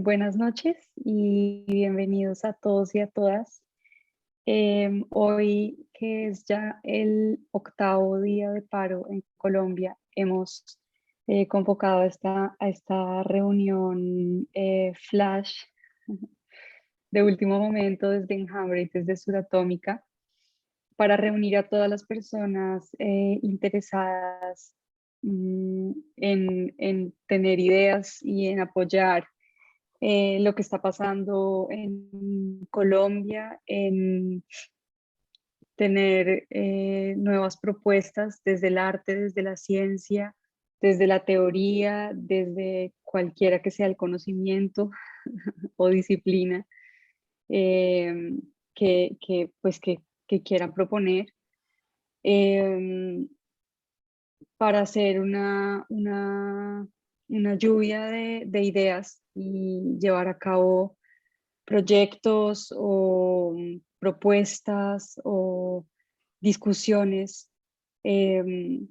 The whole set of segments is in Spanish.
buenas noches y bienvenidos a todos y a todas. Hoy, que es ya el octavo día de paro en Colombia, hemos convocado a esta reunión flash de último momento desde Enjambre y desde Suratómica para reunir a todas las personas interesadas en tener ideas y en apoyar lo que está pasando en Colombia, en tener nuevas propuestas desde el arte, desde la ciencia, desde la teoría, desde cualquiera que sea el conocimiento o disciplina eh, que quieran proponer. em, para hacer una lluvia de ideas y llevar a cabo proyectos o propuestas o discusiones em,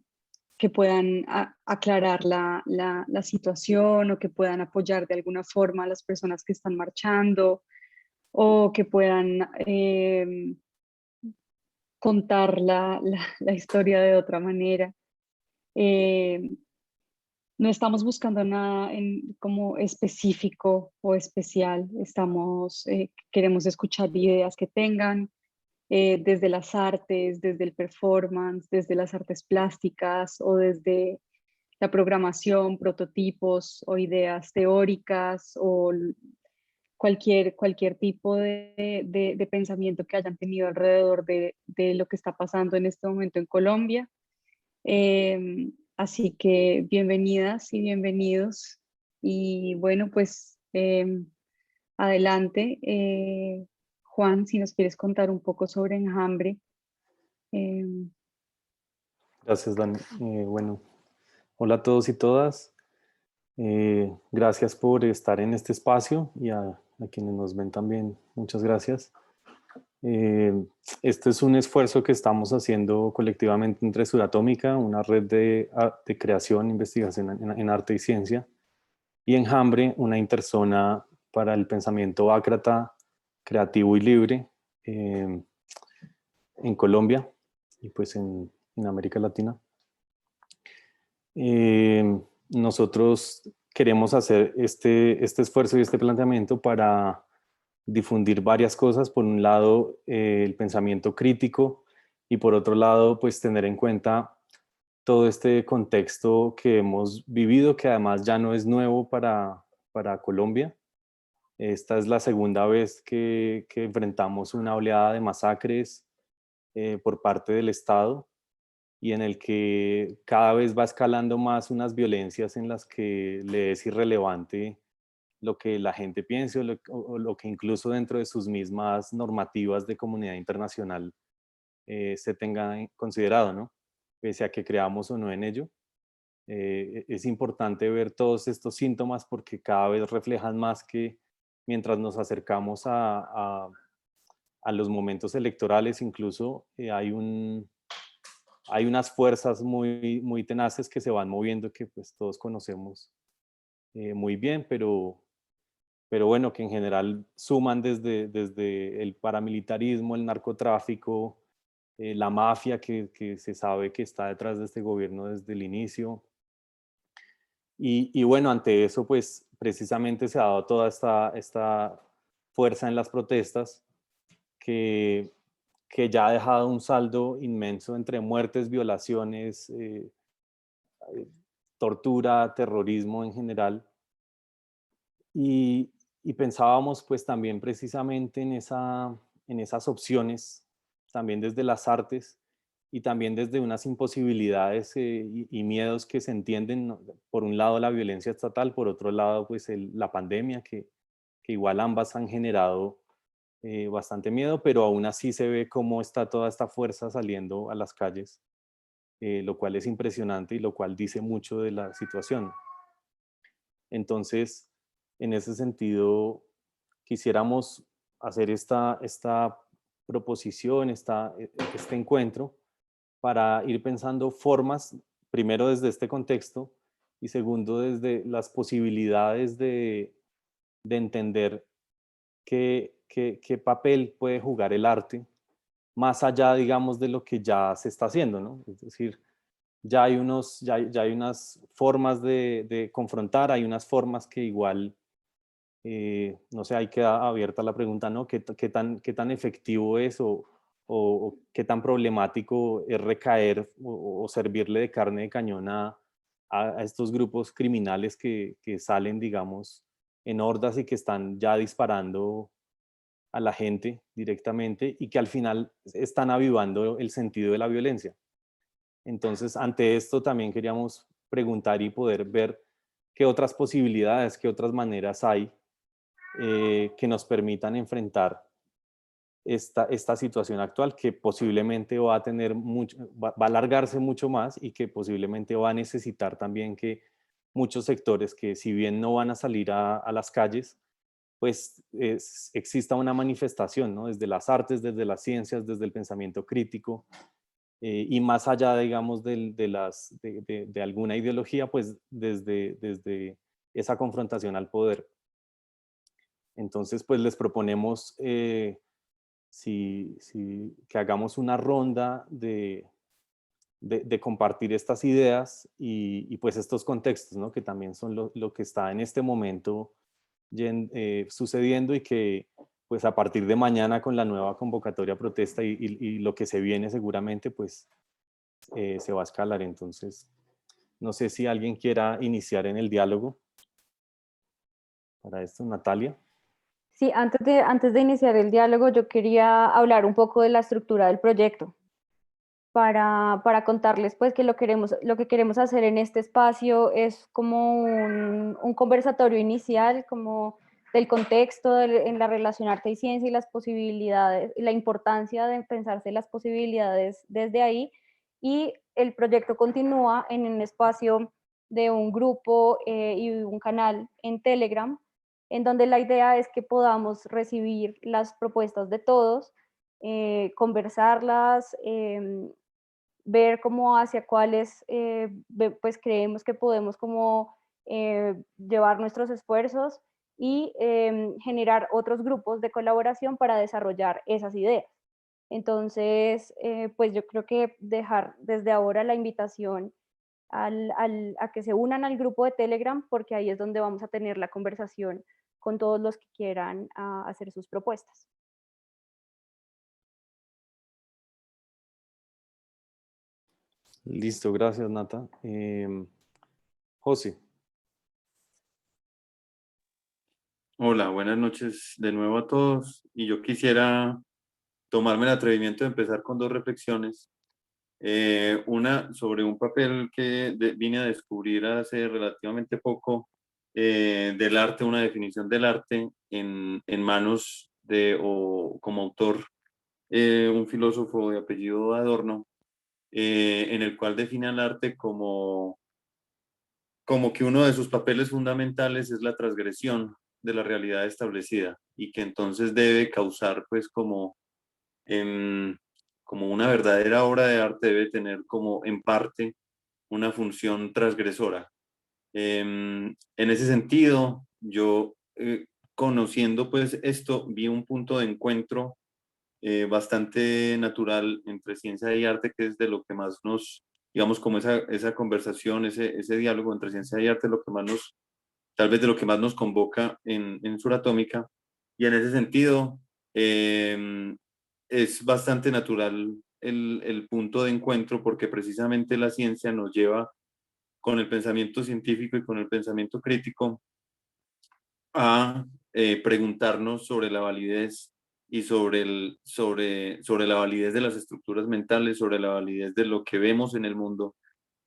que puedan aclarar la situación o que puedan apoyar de alguna forma a las personas que están marchando o que puedan contar la historia de otra manera. Eh, no estamos buscando nada como específico o especial. Queremos escuchar ideas que tengan desde las artes, desde el performance, desde las artes plásticas o desde la programación, prototipos o ideas teóricas o cualquier tipo de pensamiento que hayan tenido alrededor de lo que está pasando en este momento en Colombia. Así que bienvenidas y bienvenidos. Y bueno, pues adelante. Juan, si nos quieres contar un poco sobre Enjambre. em, Gracias, Dani. Bueno, hola a todos y todas. Gracias por estar en este espacio y a quienes nos ven también, muchas gracias. Eh, este es un esfuerzo que estamos haciendo colectivamente entre Suratómica, una red de creación e investigación en arte y ciencia, y Enjambre, una interzona para el pensamiento ácrata, creativo y libre en Colombia y pues en América Latina. Nosotros queremos hacer este esfuerzo y este planteamiento para difundir varias cosas. Por un lado, el pensamiento crítico y por otro lado, pues tener en cuenta todo este contexto que hemos vivido, que además ya no es nuevo para Colombia. Esta es la segunda vez que enfrentamos una oleada de masacres por parte del Estado y en el que cada vez va escalando más unas violencias en las que le es irrelevante lo que la gente piense o lo que incluso dentro de sus mismas normativas de comunidad internacional se tenga considerado, ¿no? Pese a que creamos o no en ello. Es importante ver todos estos síntomas porque cada vez reflejan más que mientras nos acercamos a los momentos electorales, incluso hay unas fuerzas muy tenaces que se van moviendo que pues todos conocemos muy bien, pero bueno, que en general suman desde el paramilitarismo, el narcotráfico, la mafia que se sabe que está detrás de este gobierno desde el inicio. Y bueno, ante eso, pues precisamente se ha dado toda esta fuerza en las protestas que, que ya ha dejado un saldo inmenso entre muertes, violaciones, tortura, terrorismo en general. Y, y pensábamos pues también precisamente en esas opciones, también desde las artes y también desde unas imposibilidades y miedos que se entienden, ¿no? Por un lado la violencia estatal, por otro lado pues la pandemia, que igual ambas han generado bastante miedo, pero aún así se ve cómo está toda esta fuerza saliendo a las calles, lo cual es impresionante y lo cual dice mucho de la situación. Entonces, en ese sentido, quisiéramos hacer esta proposición, este encuentro, para ir pensando formas, primero desde este contexto y segundo desde las posibilidades de entender qué papel puede jugar el arte más allá, digamos, de lo que ya se está haciendo, ¿no? Es decir, ya hay unas formas de confrontar, hay unas formas que igual, no sé, ahí queda abierta la pregunta, ¿no? ¿Qué tan efectivo es o qué tan problemático es recaer o servirle de carne de cañón a estos grupos criminales que salen, digamos, en hordas y que están ya disparando a la gente directamente y que al final están avivando el sentido de la violencia? Entonces, ante esto también queríamos preguntar y poder ver qué otras posibilidades, qué otras maneras hay que nos permitan enfrentar esta situación actual que posiblemente va a tener mucho, va a alargarse mucho más y que posiblemente va a necesitar también que muchos sectores que si bien no van a salir a las calles, pues exista una manifestación, ¿no? Desde las artes, desde las ciencias, desde el pensamiento crítico, y más allá, digamos, de alguna ideología, pues desde esa confrontación al poder. Entonces, pues les proponemos que hagamos una ronda de compartir estas ideas y pues estos contextos, ¿no? Que también son lo que está en este momento sucediendo y que pues a partir de mañana con la nueva convocatoria a protesta y lo que se viene seguramente pues se va a escalar. Entonces, no sé si alguien quiera iniciar en el diálogo para esto, Natalia. Sí, antes de iniciar el diálogo, yo quería hablar un poco de la estructura del proyecto para contarles pues que lo que queremos hacer en este espacio es como un conversatorio inicial, como del contexto en la relación arte y ciencia y las posibilidades, la importancia de pensarse las posibilidades desde ahí. Y el proyecto continúa en un espacio de un grupo y un canal en Telegram, en donde la idea es que podamos recibir las propuestas de todos, conversarlas, ver cómo hacia cuáles pues creemos que podemos como llevar nuestros esfuerzos y generar otros grupos de colaboración para desarrollar esas ideas. Entonces, pues yo creo que dejar desde ahora la invitación a que se unan al grupo de Telegram, porque ahí es donde vamos a tener la conversación con todos los que quieran hacer sus propuestas. Listo, gracias, Nata. José. Hola, buenas noches de nuevo a todos. Y yo quisiera tomarme el atrevimiento de empezar con dos reflexiones. Una sobre un papel que vine a descubrir hace relativamente poco del arte, una definición del arte en manos o como autor, un filósofo de apellido Adorno, en el cual define al arte como que uno de sus papeles fundamentales es la transgresión de la realidad establecida y que entonces debe causar pues como una verdadera obra de arte debe tener como en parte una función transgresora. En ese sentido, yo conociendo pues esto, vi un punto de encuentro bastante natural entre ciencia y arte, que es de lo que más nos, digamos, como esa conversación, ese diálogo entre ciencia y arte, lo que más nos, tal vez de lo que más nos convoca en Suratómica. Y en ese sentido, es bastante natural el punto de encuentro porque precisamente la ciencia nos lleva con el pensamiento científico y con el pensamiento crítico a preguntarnos sobre la validez y sobre la validez de las estructuras mentales, sobre la validez de lo que vemos en el mundo,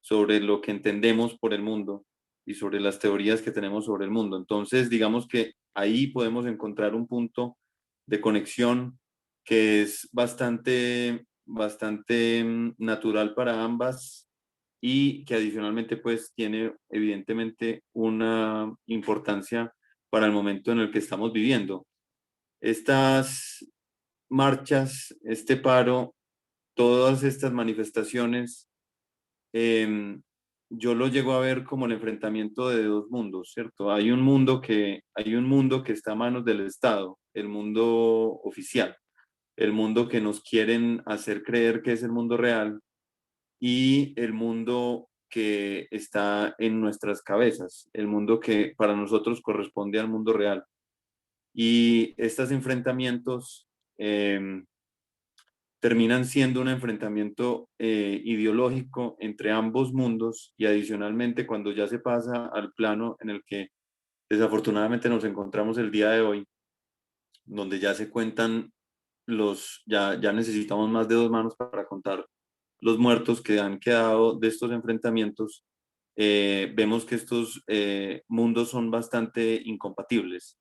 sobre lo que entendemos por el mundo y sobre las teorías que tenemos sobre el mundo. Entonces, digamos que ahí podemos encontrar un punto de conexión que es bastante natural para ambas y que adicionalmente pues tiene evidentemente una importancia para el momento en el que estamos viviendo. Estas marchas, este paro, todas estas manifestaciones yo lo llego a ver como el enfrentamiento de dos mundos, ¿cierto? Hay un mundo que está a manos del Estado, el mundo oficial, el mundo que nos quieren hacer creer que es el mundo real, y el mundo que está en nuestras cabezas, el mundo que para nosotros corresponde al mundo real. Y estos enfrentamientos terminan siendo un enfrentamiento ideológico entre ambos mundos, y adicionalmente cuando ya se pasa al plano en el que desafortunadamente nos encontramos el día de hoy, donde ya se cuentan ya necesitamos más de dos manos para contar los muertos que han quedado de estos enfrentamientos. Vemos que estos mundos son bastante incompatibles.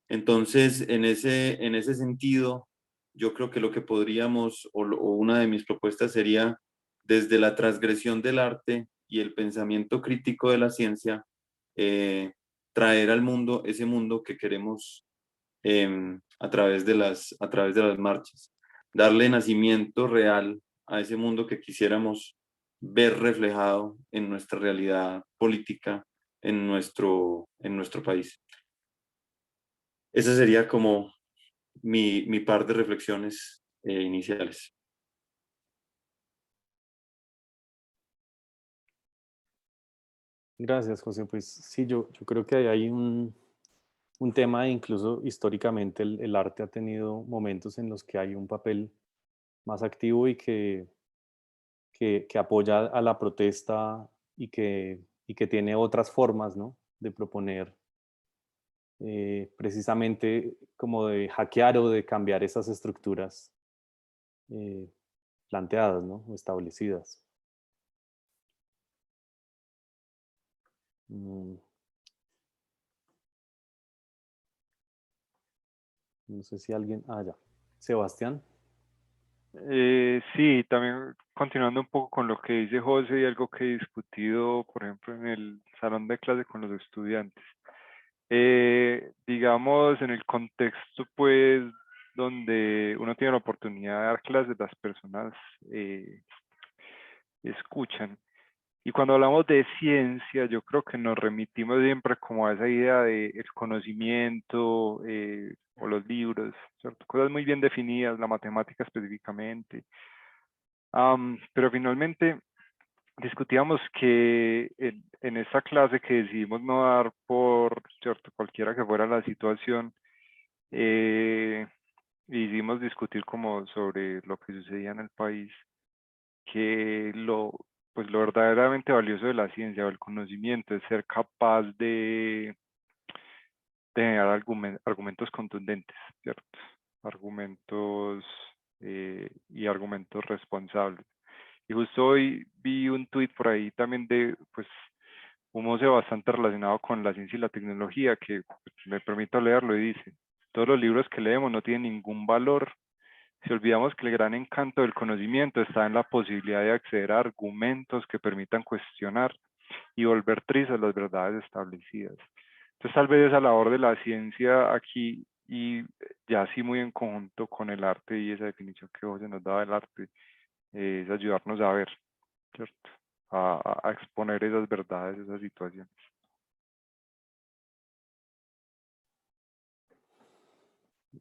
Entonces, en ese sentido, yo creo que lo que podríamos, o una de mis propuestas sería, desde la transgresión del arte y el pensamiento crítico de la ciencia, eh, traer al mundo ese mundo que queremos, a través de las marchas, darle nacimiento real a ese mundo que quisiéramos ver reflejado en nuestra realidad política, en nuestro país. Esa sería como mi par de reflexiones iniciales. Gracias, José. Pues sí, yo creo que hay un tema, incluso históricamente el arte ha tenido momentos en los que hay un papel más activo y que apoya a la protesta y que tiene otras formas, ¿no? De proponer precisamente como de hackear o de cambiar esas estructuras eh, planteadas, ¿no? O establecidas. Mm, no sé si alguien... Ah, ya. Sebastián. Sí, también continuando un poco con lo que dice José y algo que he discutido, por ejemplo, en el salón de clase con los estudiantes. Digamos, en el contexto, pues, donde uno tiene la oportunidad de dar clases, las personas escuchan. Y cuando hablamos de ciencia, yo creo que nos remitimos siempre como a esa idea de el conocimiento o los libros, ¿cierto? Cosas muy bien definidas, la matemática específicamente. Pero finalmente discutíamos que en esta clase que decidimos no dar por, ¿cierto? Cualquiera que fuera la situación, hicimos discutir como sobre lo que sucedía en el país, que pues lo verdaderamente valioso de la ciencia o el conocimiento es ser capaz de generar argumentos contundentes, ¿cierto? Argumentos y argumentos responsables. Y justo hoy vi un tuit por ahí también de, pues, un museo bastante relacionado con la ciencia y la tecnología, que pues, me permito leerlo y dice: todos los libros que leemos no tienen ningún valor si olvidamos que el gran encanto del conocimiento está en la posibilidad de acceder a argumentos que permitan cuestionar y volver trizas las verdades establecidas. Entonces, tal vez esa labor de la ciencia aquí, y ya así muy en conjunto con el arte y esa definición que José nos daba del arte, es ayudarnos a ver, ¿cierto? A exponer esas verdades, esas situaciones.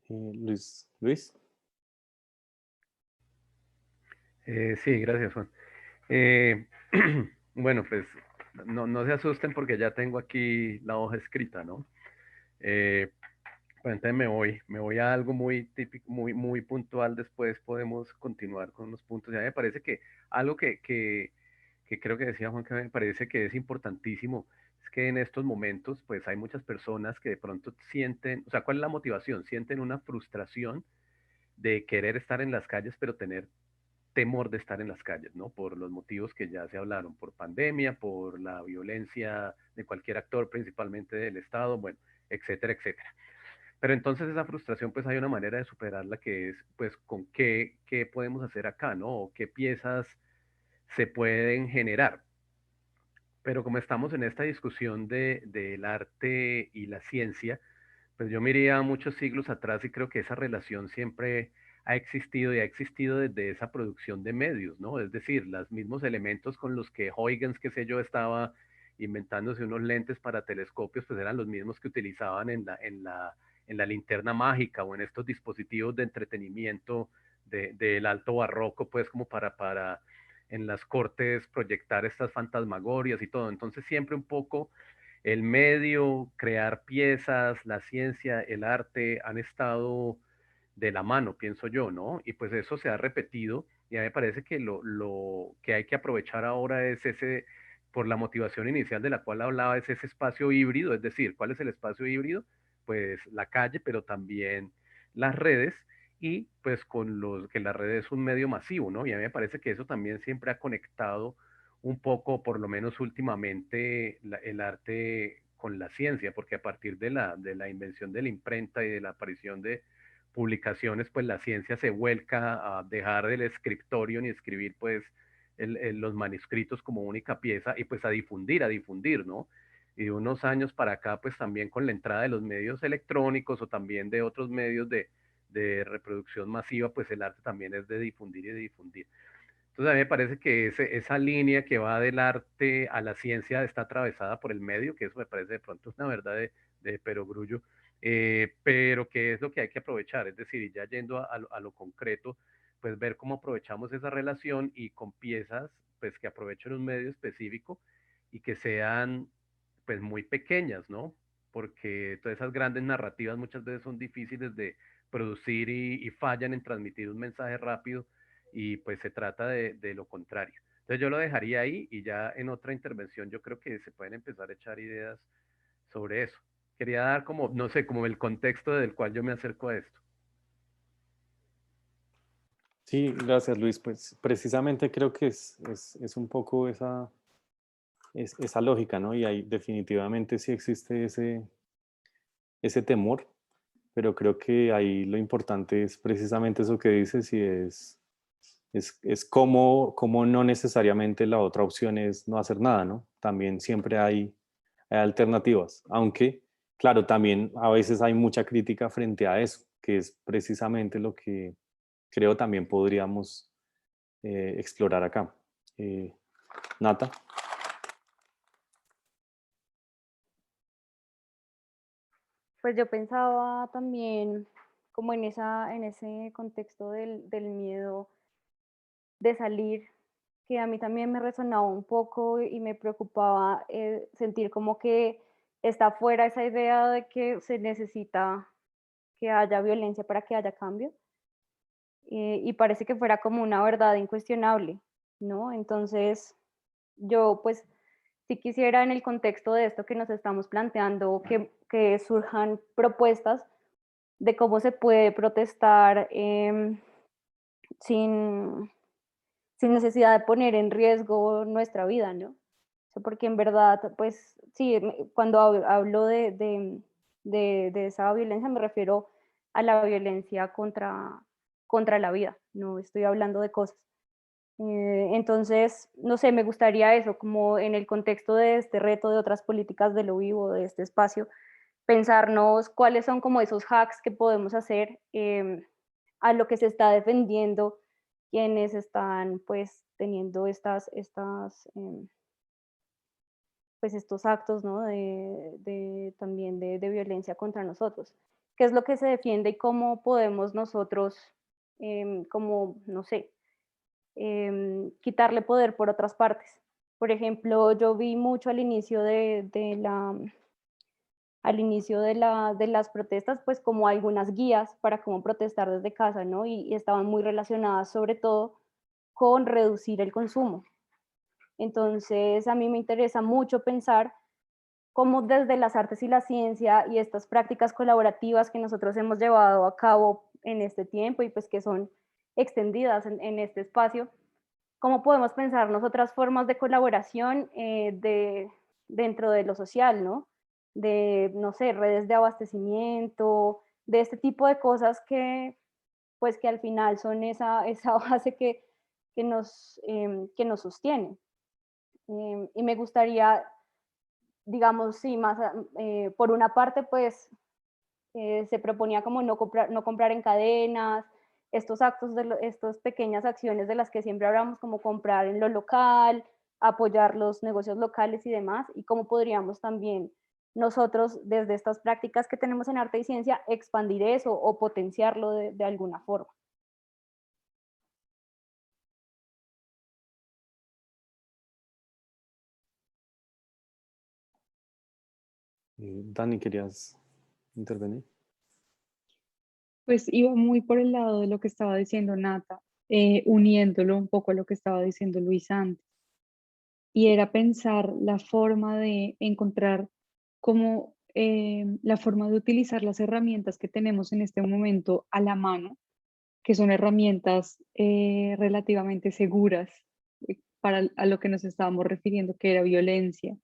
Luis. Luis. Sí, gracias, Juan. Bueno, pues no se asusten porque ya tengo aquí la hoja escrita, ¿no? Pues entonces me voy a algo muy típico, muy puntual. Después podemos continuar con los puntos. Ya me parece que algo que creo que decía Juan, que me parece que es importantísimo, es que en estos momentos, pues hay muchas personas que de pronto sienten, o sea, ¿cuál es la motivación? Sienten una frustración de querer estar en las calles, pero tener temor de estar en las calles, ¿no? Por los motivos que ya se hablaron, por pandemia, por la violencia de cualquier actor, principalmente del Estado, bueno, etcétera, etcétera. Pero entonces esa frustración, pues hay una manera de superarla que es, pues, con qué podemos hacer acá, ¿no? O qué piezas se pueden generar. Pero como estamos en esta discusión del arte y la ciencia, pues yo me iría muchos siglos atrás y creo que esa relación siempre ha existido y ha existido desde esa producción de medios, ¿no? Es decir, los mismos elementos con los que Huygens, qué sé yo, estaba inventándose unos lentes para telescopios, pues eran los mismos que utilizaban en la linterna mágica o en estos dispositivos de entretenimiento del alto barroco, pues como para en las cortes proyectar estas fantasmagorias y todo. Entonces siempre un poco el medio, crear piezas, la ciencia, el arte han estado de la mano, pienso yo, ¿no? Y pues eso se ha repetido y a mí me parece que lo que hay que aprovechar ahora es ese, por la motivación inicial de la cual hablaba, es ese espacio híbrido, es decir, ¿cuál es el espacio híbrido? Pues la calle, pero también las redes y pues con los que la red es un medio masivo, ¿no? Y a mí me parece que eso también siempre ha conectado un poco, por lo menos últimamente, el arte con la ciencia, porque a partir de la invención de la imprenta y de la aparición de publicaciones, pues la ciencia se vuelca a dejar el escritorio ni escribir pues los manuscritos como única pieza y pues a difundir, ¿no? Y de unos años para acá, pues también con la entrada de los medios electrónicos o también de otros medios de reproducción masiva, pues el arte también es de difundir y de difundir. Entonces a mí me parece que esa línea que va del arte a la ciencia está atravesada por el medio, que eso me parece de pronto una verdad de perogrullo, pero que es lo que hay que aprovechar, es decir, ya yendo a lo concreto, pues ver cómo aprovechamos esa relación y con piezas pues que aprovechen un medio específico y que sean pues muy pequeñas, ¿no? Porque todas esas grandes narrativas muchas veces son difíciles de producir y fallan en transmitir un mensaje rápido y pues se trata de lo contrario. Entonces yo lo dejaría ahí y ya en otra intervención yo creo que se pueden empezar a echar ideas sobre eso. Quería dar como, no sé, como el contexto del cual yo me acerco a esto. Sí, gracias Luis. Pues precisamente creo que es un poco esa lógica, ¿no? Y ahí definitivamente sí existe ese temor, pero creo que ahí lo importante es precisamente eso que dices y es cómo no necesariamente la otra opción es no hacer nada, ¿no? También siempre hay alternativas, aunque, claro, también a veces hay mucha crítica frente a eso, que es precisamente lo que creo también podríamos explorar acá. Nata. Pues yo pensaba también como en ese contexto del miedo de salir, que a mí también me resonaba un poco y me preocupaba sentir como que está fuera esa idea de que se necesita que haya violencia para que haya cambio. Y parece que fuera como una verdad incuestionable, ¿no? Entonces, yo pues si quisiera en el contexto de esto que nos estamos planteando, que surjan propuestas de cómo se puede protestar sin, sin necesidad de poner en riesgo nuestra vida, ¿no? O sea, porque en verdad, pues sí, cuando hablo de esa violencia me refiero a la violencia contra la vida, no estoy hablando de cosas. Entonces, no sé, me gustaría eso, como en el contexto de este reto, de otras políticas de lo vivo, de este espacio, pensarnos cuáles son como esos hacks que podemos hacer a lo que se está defendiendo quienes están pues teniendo pues estos actos, ¿no? También de violencia contra nosotros. ¿Qué es lo que se defiende y cómo podemos nosotros, como, no sé, quitarle poder por otras partes? Por ejemplo, yo vi mucho al inicio de las protestas, pues como algunas guías para cómo protestar desde casa, ¿no? Y estaban muy relacionadas sobre todo con reducir el consumo. Entonces, a mí me interesa mucho pensar cómo desde las artes y la ciencia y estas prácticas colaborativas que nosotros hemos llevado a cabo en este tiempo y pues que son extendidas en este espacio, cómo podemos pensarnos otras formas de colaboración dentro de lo social, ¿no? De, no sé, redes de abastecimiento, de este tipo de cosas pues que al final son esa base que nos sostiene. Y me gustaría, digamos, sí, más, por una parte, pues se proponía como no comprar en cadenas, estos actos, estas pequeñas acciones de las que siempre hablamos, como comprar en lo local, apoyar los negocios locales y demás, y cómo podríamos también nosotros, desde estas prácticas que tenemos en arte y ciencia, expandir eso o potenciarlo de alguna forma. Dani, ¿querías intervenir? Pues iba muy por el lado de lo que estaba diciendo Nata, uniéndolo un poco a lo que estaba diciendo Luis antes, y era pensar la forma de encontrar como la forma de utilizar las herramientas que tenemos en este momento a la mano, que son herramientas relativamente seguras para a lo que nos estábamos refiriendo, que era violencia,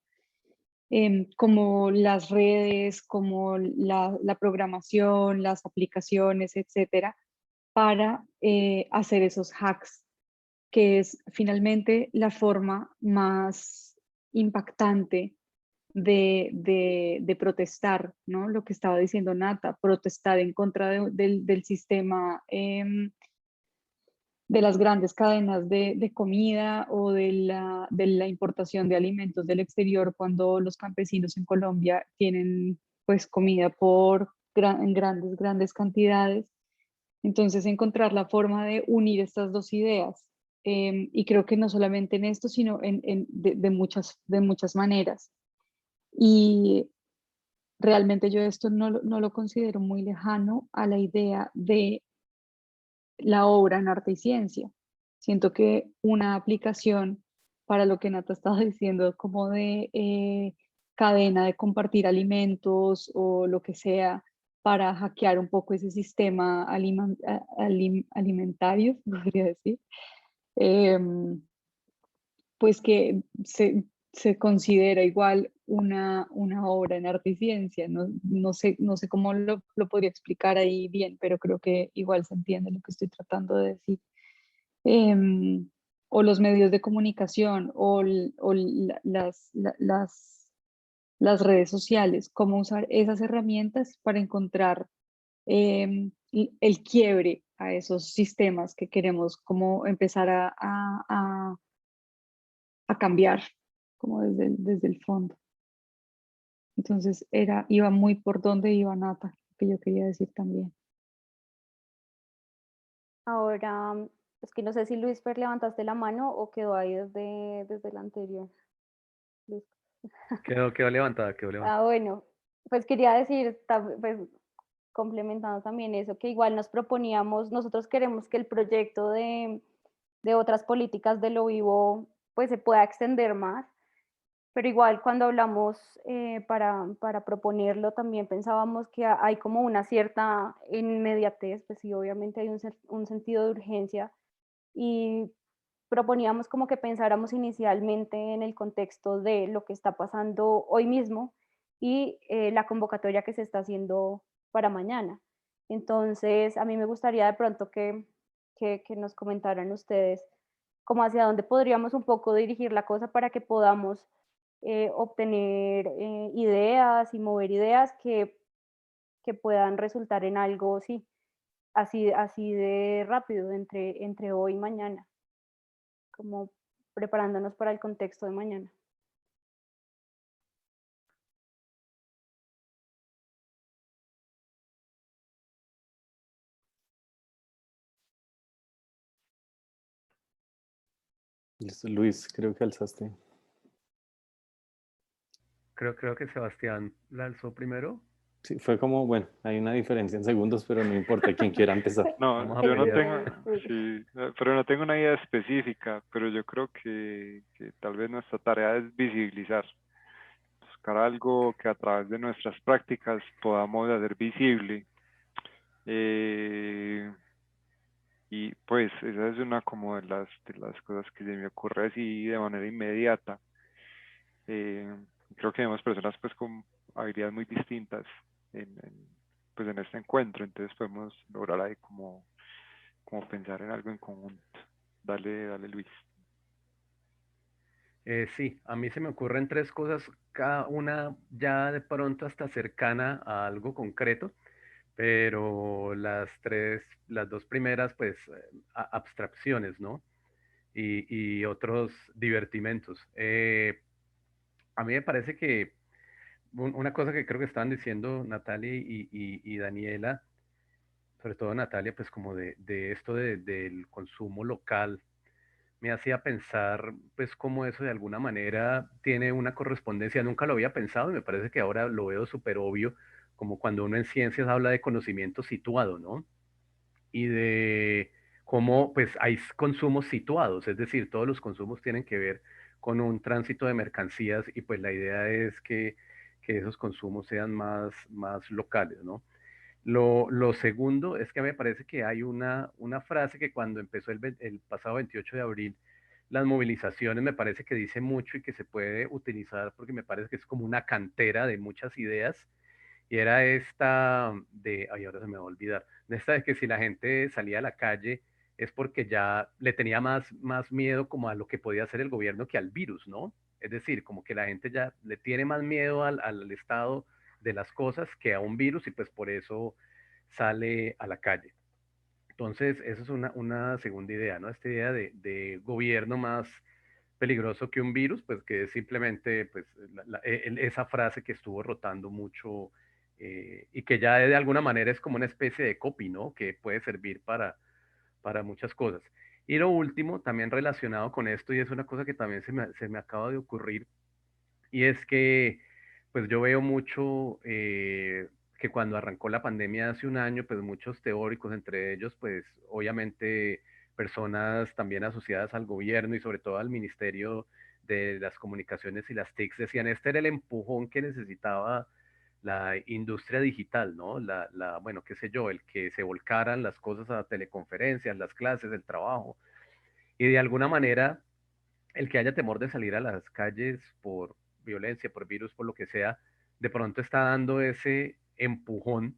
como las redes, como la programación, las aplicaciones, etcétera, para hacer esos hacks, que es finalmente la forma más impactante de protestar, ¿no? Lo que estaba diciendo Nata, protestar en contra del sistema, de las grandes cadenas de comida o de la importación de alimentos del exterior, cuando los campesinos en Colombia tienen pues comida en grandes cantidades. Entonces, encontrar la forma de unir estas dos ideas. Y creo que no solamente en esto, sino de muchas maneras. Y realmente yo esto no lo considero muy lejano a la idea de la obra en arte y ciencia. Siento que una aplicación para lo que Nata estaba diciendo, como de cadena de compartir alimentos o lo que sea, para hackear un poco ese sistema alimentario, podría decir, pues que se considera igual una obra en arte y ciencia. No sé cómo lo podría explicar ahí bien, pero creo que igual se entiende lo que estoy tratando de decir. Em, o los medios de comunicación las redes sociales, cómo usar esas herramientas para encontrar el quiebre a esos sistemas que queremos como empezar a cambiar, como desde el fondo. Entonces iba muy por donde iba Nata, que yo quería decir también. Ahora, es que no sé si Luis Fer levantaste la mano o quedó ahí desde el anterior. Luis. Quedó levantada, quedó levantada. Bueno, pues quería decir, pues complementando también eso, que igual nos proponíamos, nosotros queremos que el proyecto de otras políticas de lo vivo pues se pueda extender más, pero igual cuando hablamos para proponerlo también pensábamos que hay como una cierta inmediatez, pues sí, obviamente hay un sentido de urgencia y proponíamos como que pensáramos inicialmente en el contexto de lo que está pasando hoy mismo y la convocatoria que se está haciendo para mañana. Entonces, a mí me gustaría de pronto que nos comentaran ustedes como hacia dónde podríamos un poco dirigir la cosa para que podamos obtener ideas y mover ideas que puedan resultar en algo, sí, así de rápido, entre hoy y mañana, como preparándonos para el contexto de mañana. Listo, Luis, creo que alzaste. Creo que Sebastián la alzó primero. Sí, fue como, bueno, hay una diferencia en segundos, pero no importa quién quiera empezar. No, Vamos a yo no pelear. tengo, sí, pero no tengo una idea específica, pero yo creo que tal vez nuestra tarea es visibilizar, buscar algo que a través de nuestras prácticas podamos hacer visible. Y pues esa es una como de las cosas que se me ocurre así de manera inmediata. Creo que vemos personas pues con habilidades muy distintas pues en este encuentro, entonces podemos lograr ahí como pensar en algo en conjunto. Dale Luis. Sí, a mí se me ocurren tres cosas, cada una ya de pronto hasta cercana a algo concreto, pero las dos primeras, pues, abstracciones, ¿no? Y otros divertimentos. A mí me parece que una cosa que creo que estaban diciendo Natalia y Daniela, sobre todo Natalia, pues como de esto del consumo local, me hacía pensar, pues, cómo eso de alguna manera tiene una correspondencia. Nunca lo había pensado y me parece que ahora lo veo súper obvio, como cuando uno en ciencias habla de conocimiento situado, ¿no? Y de cómo, pues, hay consumos situados, es decir, todos los consumos tienen que ver con un tránsito de mercancías y pues la idea es que esos consumos sean más locales, ¿no? Lo segundo es que me parece que hay una frase que cuando empezó el pasado 28 de abril, las movilizaciones, me parece que dice mucho y que se puede utilizar porque me parece que es como una cantera de muchas ideas. Y era esta de, ay, ahora se me va a olvidar, de esta de que si la gente salía a la calle es porque ya le tenía más miedo como a lo que podía hacer el gobierno que al virus, ¿no? Es decir, como que la gente ya le tiene más miedo al estado de las cosas que a un virus y pues por eso sale a la calle. Entonces, eso es una segunda idea, ¿no? Esta idea de gobierno más peligroso que un virus, pues que es simplemente pues, esa frase que estuvo rotando mucho y que ya de alguna manera es como una especie de copy, ¿no? Que puede servir para muchas cosas. Y lo último, también relacionado con esto, y es una cosa que también se me acaba de ocurrir, y es que, pues yo veo mucho que cuando arrancó la pandemia hace un año, pues muchos teóricos, entre ellos, pues obviamente personas también asociadas al gobierno y sobre todo al Ministerio de las Comunicaciones y las TICs, decían, este era el empujón que necesitaba la industria digital, ¿no? Bueno, qué sé yo, el que se volcaran las cosas a teleconferencias, las clases, el trabajo. Y de alguna manera el que haya temor de salir a las calles por violencia, por virus, por lo que sea, de pronto está dando ese empujón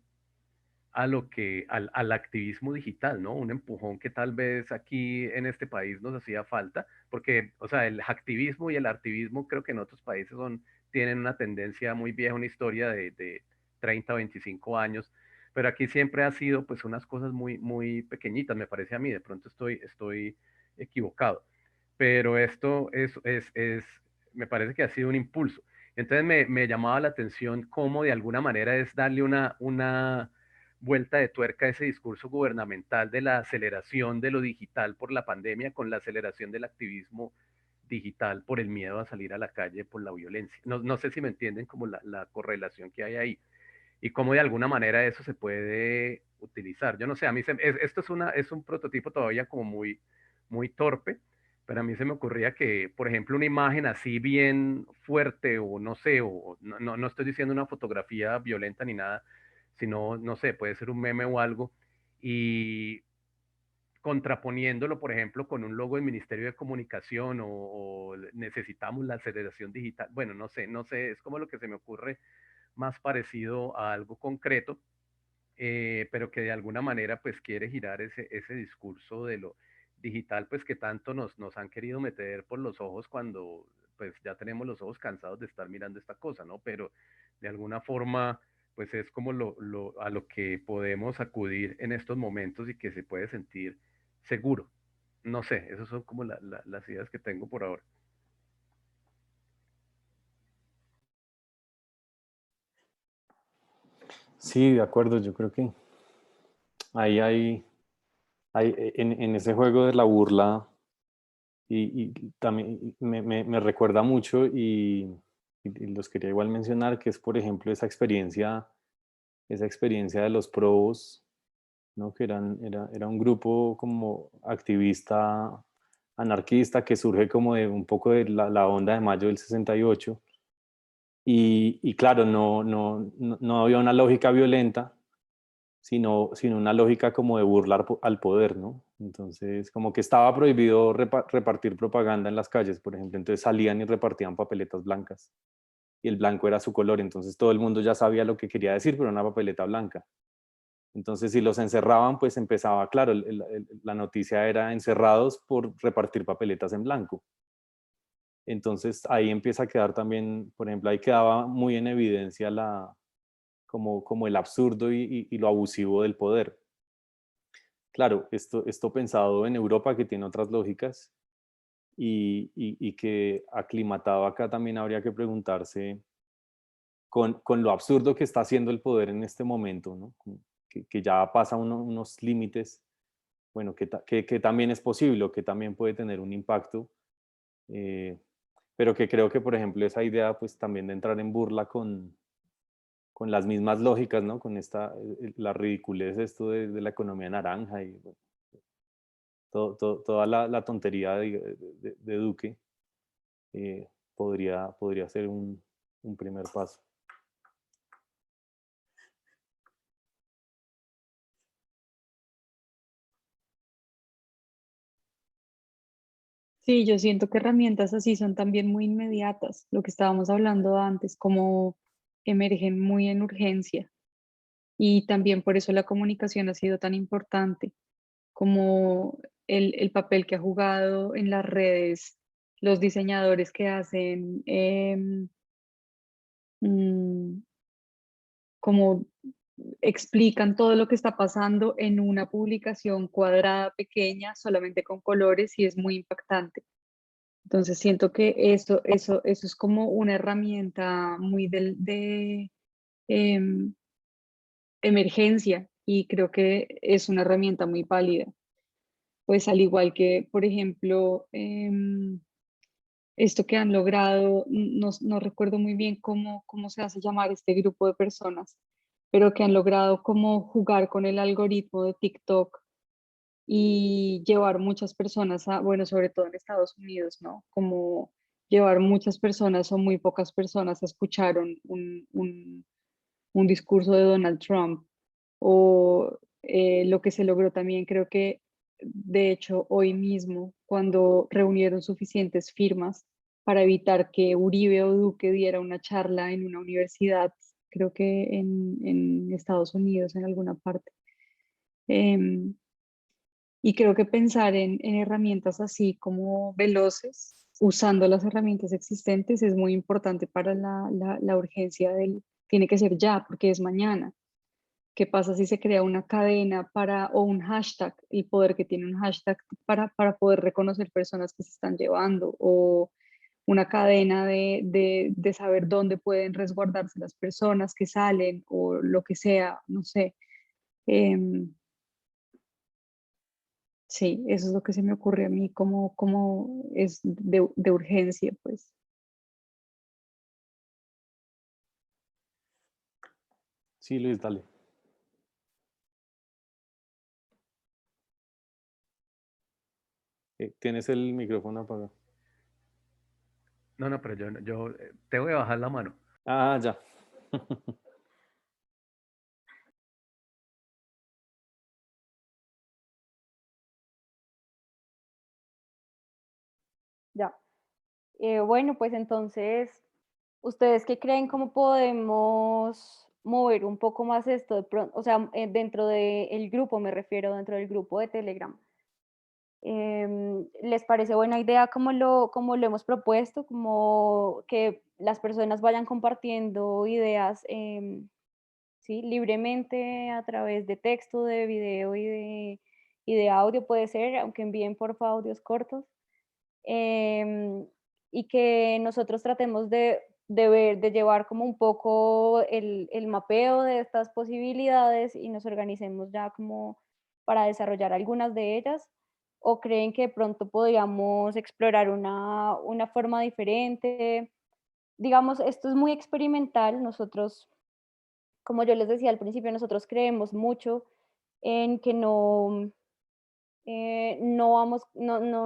a al activismo digital, ¿no? Un empujón que tal vez aquí en este país nos hacía falta, porque, o sea, el activismo y el activismo creo que en otros países tienen una tendencia muy vieja, una historia de 30 o 25 años, pero aquí siempre ha sido pues unas cosas muy pequeñitas, me parece a mí, de pronto estoy equivocado, pero esto me parece que ha sido un impulso. Entonces me llamaba la atención cómo de alguna manera es darle una vuelta de tuerca a ese discurso gubernamental de la aceleración de lo digital por la pandemia con la aceleración del activismo digital por el miedo a salir a la calle por la violencia. No sé si me entienden como la correlación que hay ahí y cómo de alguna manera eso se puede utilizar. Yo no sé, a mí esto es un prototipo todavía como muy torpe, pero a mí se me ocurría que, por ejemplo, una imagen así bien fuerte o no sé, o no estoy diciendo una fotografía violenta ni nada, sino, no sé, puede ser un meme o algo, y contraponiéndolo, por ejemplo, con un logo del Ministerio de Comunicación o necesitamos la aceleración digital. Bueno, no sé, es como lo que se me ocurre más parecido a algo concreto, pero que de alguna manera pues quiere girar ese discurso de lo digital, pues que tanto nos han querido meter por los ojos cuando pues ya tenemos los ojos cansados de estar mirando esta cosa, ¿no? Pero de alguna forma pues es como a lo que podemos acudir en estos momentos y que se puede sentir seguro. No sé, esas son como las ideas que tengo por ahora. Sí, de acuerdo, yo creo que ahí en ese juego de la burla y también me recuerda mucho y los quería igual mencionar, que es por ejemplo esa experiencia de los probos, ¿no? Que era un grupo como activista anarquista que surge como de un poco de la onda de mayo del 68 y claro, no había una lógica violenta, sino una lógica como de burlar al poder, ¿no? Entonces, como que estaba prohibido repartir propaganda en las calles, por ejemplo, entonces salían y repartían papeletas blancas y el blanco era su color, entonces todo el mundo ya sabía lo que quería decir, pero una papeleta blanca. Entonces, si los encerraban, pues empezaba, claro, la noticia era encerrados por repartir papeletas en blanco. Entonces, ahí empieza a quedar también, por ejemplo, ahí quedaba muy en evidencia como el absurdo y lo abusivo del poder. Claro, esto pensado en Europa, que tiene otras lógicas, y que aclimatado acá también habría que preguntarse con lo absurdo que está haciendo el poder en este momento, ¿no? Que ya pasa unos límites, bueno, que también es posible, o que también puede tener un impacto, eh, pero que creo que, por ejemplo, esa idea pues también de entrar en burla con las mismas lógicas, ¿no? Con la ridiculez esto de la economía naranja y bueno, toda la tontería de Duque, podría ser un primer paso. Sí, yo siento que herramientas así son también muy inmediatas, lo que estábamos hablando antes, como emergen muy en urgencia. Y también por eso la comunicación ha sido tan importante, como el papel que ha jugado en las redes los diseñadores que hacen mm, como explican todo lo que está pasando en una publicación cuadrada pequeña, solamente con colores, y es muy impactante. Entonces siento que eso es como una herramienta muy de em, emergencia, y creo que es una herramienta muy válida. Pues al igual que, por ejemplo, esto que han logrado, no recuerdo muy bien cómo se hace llamar este grupo de personas, pero que han logrado como jugar con el algoritmo de TikTok y llevar muchas personas a, bueno, sobre todo en Estados Unidos, ¿no? Como llevar muchas personas o muy pocas personas a escuchar un discurso de Donald Trump, o lo que se logró también, creo que de hecho hoy mismo, cuando reunieron suficientes firmas para evitar que Uribe o Duque diera una charla en una universidad, creo que en Estados Unidos, en alguna parte. Em, y creo que pensar en herramientas así como veloces, usando las herramientas existentes, es muy importante para la urgencia tiene que ser ya, porque es mañana. ¿Qué pasa si se crea una cadena o un hashtag, el poder que tiene un hashtag para poder reconocer personas que se están llevando, o una cadena de saber dónde pueden resguardarse las personas que salen, o lo que sea, no sé? Em, sí, eso es lo que se me ocurre a mí, como es de urgencia, pues. Sí, Luis, dale. Tienes el micrófono apagado. No, pero yo te voy a bajar la mano. Ah, ya. Ya. Bueno, pues entonces, ¿ustedes qué creen? ¿Cómo podemos mover un poco más esto de pronto? O sea, dentro del grupo, me refiero, dentro del grupo de Telegram. ¿Les parece buena idea como lo hemos propuesto? Como que las personas vayan compartiendo ideas, ¿sí? Libremente a través de texto, de video y de audio, puede ser, aunque envíen porfa audios cortos. em, y que nosotros tratemos de llevar como un poco el mapeo de estas posibilidades y nos organicemos ya como para desarrollar algunas de ellas, o creen que de pronto podríamos explorar una forma diferente. Digamos, esto es muy experimental. Nosotros, como yo les decía al principio, nosotros creemos mucho en que no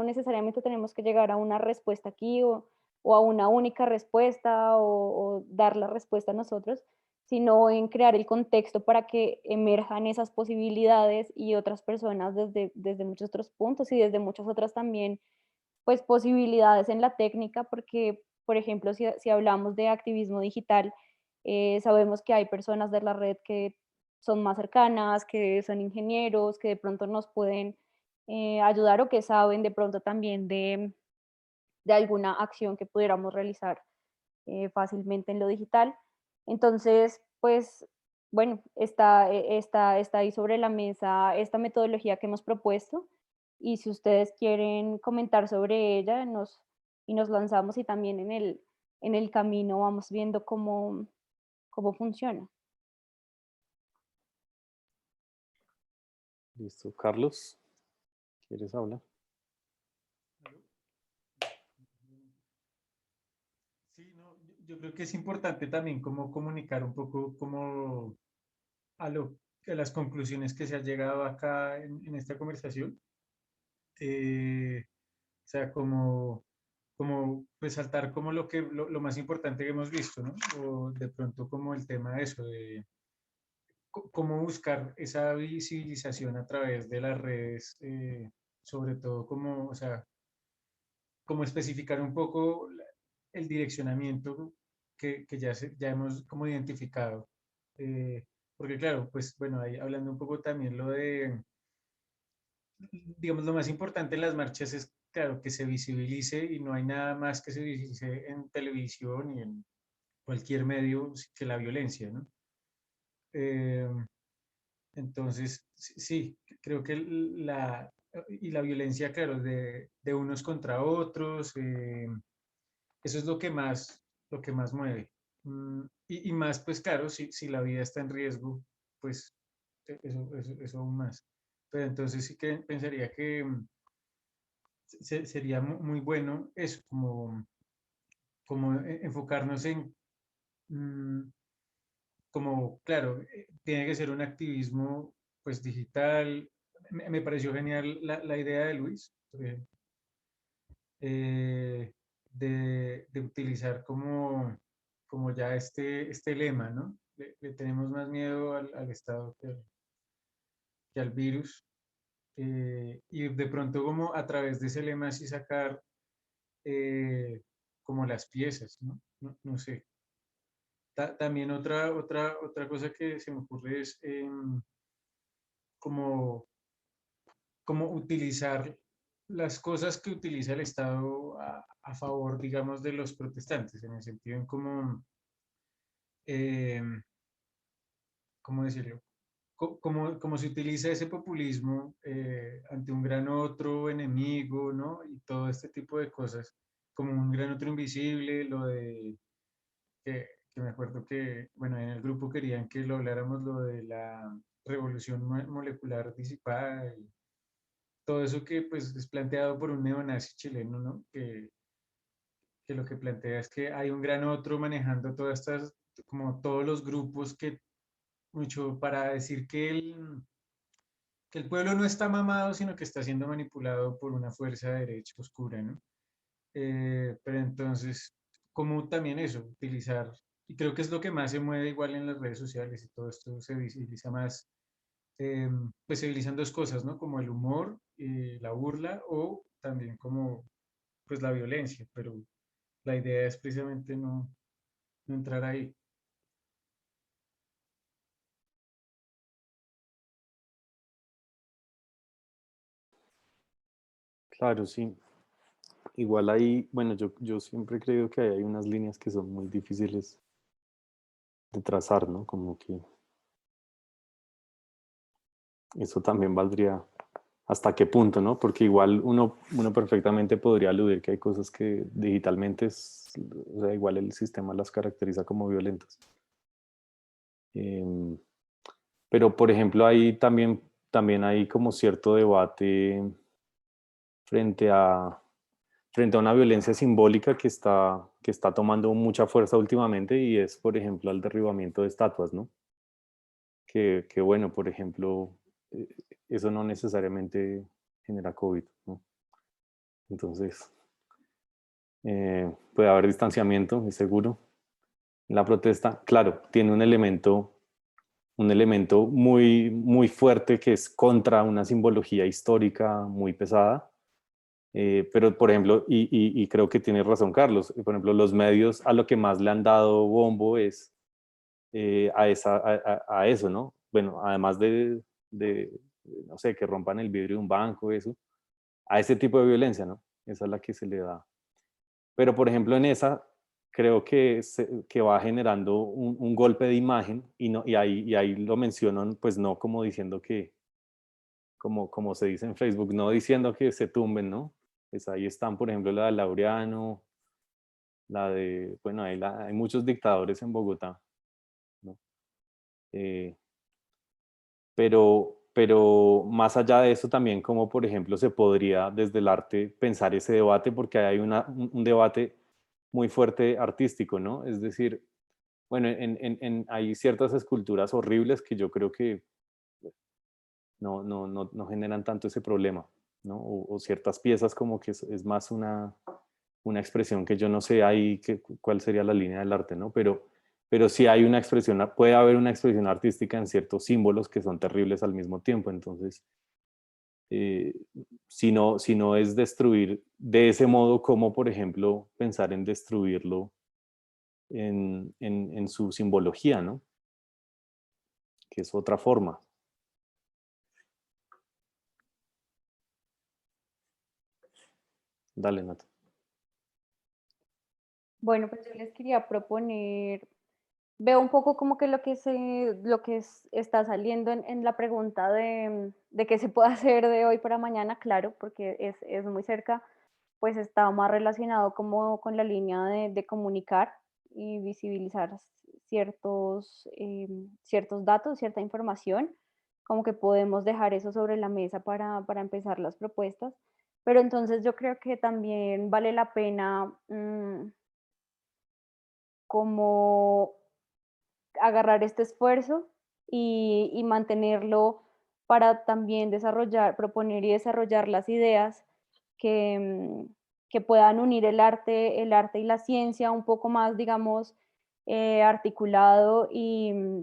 necesariamente tenemos que llegar a una respuesta aquí, o a una única respuesta, o dar la respuesta a nosotros, sino en crear el contexto para que emerjan esas posibilidades y otras personas desde muchos otros puntos y desde muchas otras también, pues posibilidades en la técnica, porque, por ejemplo, si hablamos de activismo digital, sabemos que hay personas de la red que son más cercanas, que son ingenieros, que de pronto nos pueden ayudar, o que saben de pronto también de alguna acción que pudiéramos realizar fácilmente en lo digital. Entonces, pues bueno, está ahí sobre la mesa esta metodología que hemos propuesto y si ustedes quieren comentar sobre ella, y nos lanzamos y también en el camino vamos viendo cómo funciona. Listo. Carlos, ¿quieres hablar? Sí, no, yo creo que es importante también como comunicar un poco como a las conclusiones que se ha llegado acá en esta conversación. O sea, como resaltar como lo más importante que hemos visto, ¿no? O de pronto como el tema de eso, de cómo buscar esa visibilización a través de las redes, sobre todo como, o sea, como especificar un poco el direccionamiento que ya hemos como identificado. Eh, porque claro, pues bueno, ahí hablando un poco también lo de, digamos, lo más importante en las marchas es, claro, que se visibilice y no hay nada más que se visibilice en televisión y en cualquier medio que la violencia, ¿no? Eh, entonces, sí, creo que y la violencia, claro, de unos contra otros, eso es lo que más mueve. Y más, pues claro, si la vida está en riesgo, pues eso aún más. Pero entonces sí que pensaría que sería muy bueno eso, como enfocarnos en, mm, como, claro, tiene que ser un activismo pues digital. Me pareció genial la idea de Luis, eh, de utilizar como ya este lema, ¿no? Le tenemos más miedo al Estado que al virus. Y de pronto como a través de ese lema sí sacar como las piezas, ¿no? No sé. También otra cosa que se me ocurre es como, como utilizar las cosas que utiliza el Estado a favor, digamos, de los protestantes, en el sentido en eh, ¿cómo decirlo? Como se utiliza ese populismo ante un gran otro enemigo, ¿no? Y todo este tipo de cosas, como un gran otro invisible, lo de que me acuerdo que, bueno, en el grupo querían que lo habláramos, lo de la revolución molecular disipada y todo eso que pues es planteado por un neonazi chileno, ¿no? Que lo que plantea es que hay un gran otro manejando todas estas, como todos los grupos que, mucho para decir que el pueblo no está mamado, sino que está siendo manipulado por una fuerza de derecha oscura, ¿no? Pero entonces, ¿cómo también eso? Utilizar, y creo que es lo que más se mueve igual en las redes sociales y todo esto se visibiliza más, pues se visibilizan dos cosas, ¿no? Como el humor, la burla o también como pues la violencia, pero la idea es precisamente no entrar ahí. Claro, sí. Igual ahí, bueno, yo siempre creo que hay unas líneas que son muy difíciles de trazar, ¿no? Como que eso también valdría hasta qué punto, ¿no? Porque igual uno perfectamente podría aludir que hay cosas que digitalmente, o sea, igual el sistema las caracteriza como violentas. Em, pero, por ejemplo, ahí también hay como cierto debate frente a, frente a una violencia simbólica que está tomando mucha fuerza últimamente y es, por ejemplo, el derribamiento de estatuas, ¿no? Que bueno, por ejemplo, eh, eso no necesariamente genera COVID, ¿no? Entonces, puede haber distanciamiento, es seguro. La protesta, claro, tiene un elemento muy, muy fuerte que es contra una simbología histórica muy pesada. Pero, por ejemplo, y creo que tiene razón Carlos, por ejemplo, los medios a lo que más le han dado bombo es a eso, ¿no? Bueno, además de, no sé, que rompan el vidrio de un banco, eso, a ese tipo de violencia, ¿no? Esa es la que se le da. Pero, por ejemplo, en esa, creo que, que va generando un golpe de imagen y, no, y ahí lo mencionan, pues no como diciendo que, como se dice en Facebook, no diciendo que se tumben, ¿no? Pues ahí están, por ejemplo, la de Laureano, la de, bueno, hay muchos dictadores en Bogotá, ¿no? Pero más allá de eso también, como por ejemplo se podría desde el arte pensar ese debate, porque hay un debate muy fuerte artístico, ¿no? Es decir, bueno, hay ciertas esculturas horribles que yo creo que no generan tanto ese problema, ¿no? O ciertas piezas como que es más una expresión que yo no sé ahí cuál sería la línea del arte, ¿no? Pero sí hay una expresión, puede haber una expresión artística en ciertos símbolos que son terribles al mismo tiempo. Entonces, si no es destruir de ese modo, como por ejemplo pensar en destruirlo en su simbología, ¿no? Que es otra forma. Dale, Nata. Bueno, pues yo les quería proponer, veo un poco como que está saliendo en la pregunta de qué se puede hacer de hoy para mañana, claro, porque es muy cerca, pues está más relacionado como con la línea de comunicar y visibilizar ciertos datos, cierta información, como que podemos dejar eso sobre la mesa para empezar las propuestas. Pero entonces yo creo que también vale la pena como agarrar este esfuerzo y mantenerlo para también proponer y desarrollar las ideas que puedan unir el arte y la ciencia un poco más, digamos, articulado y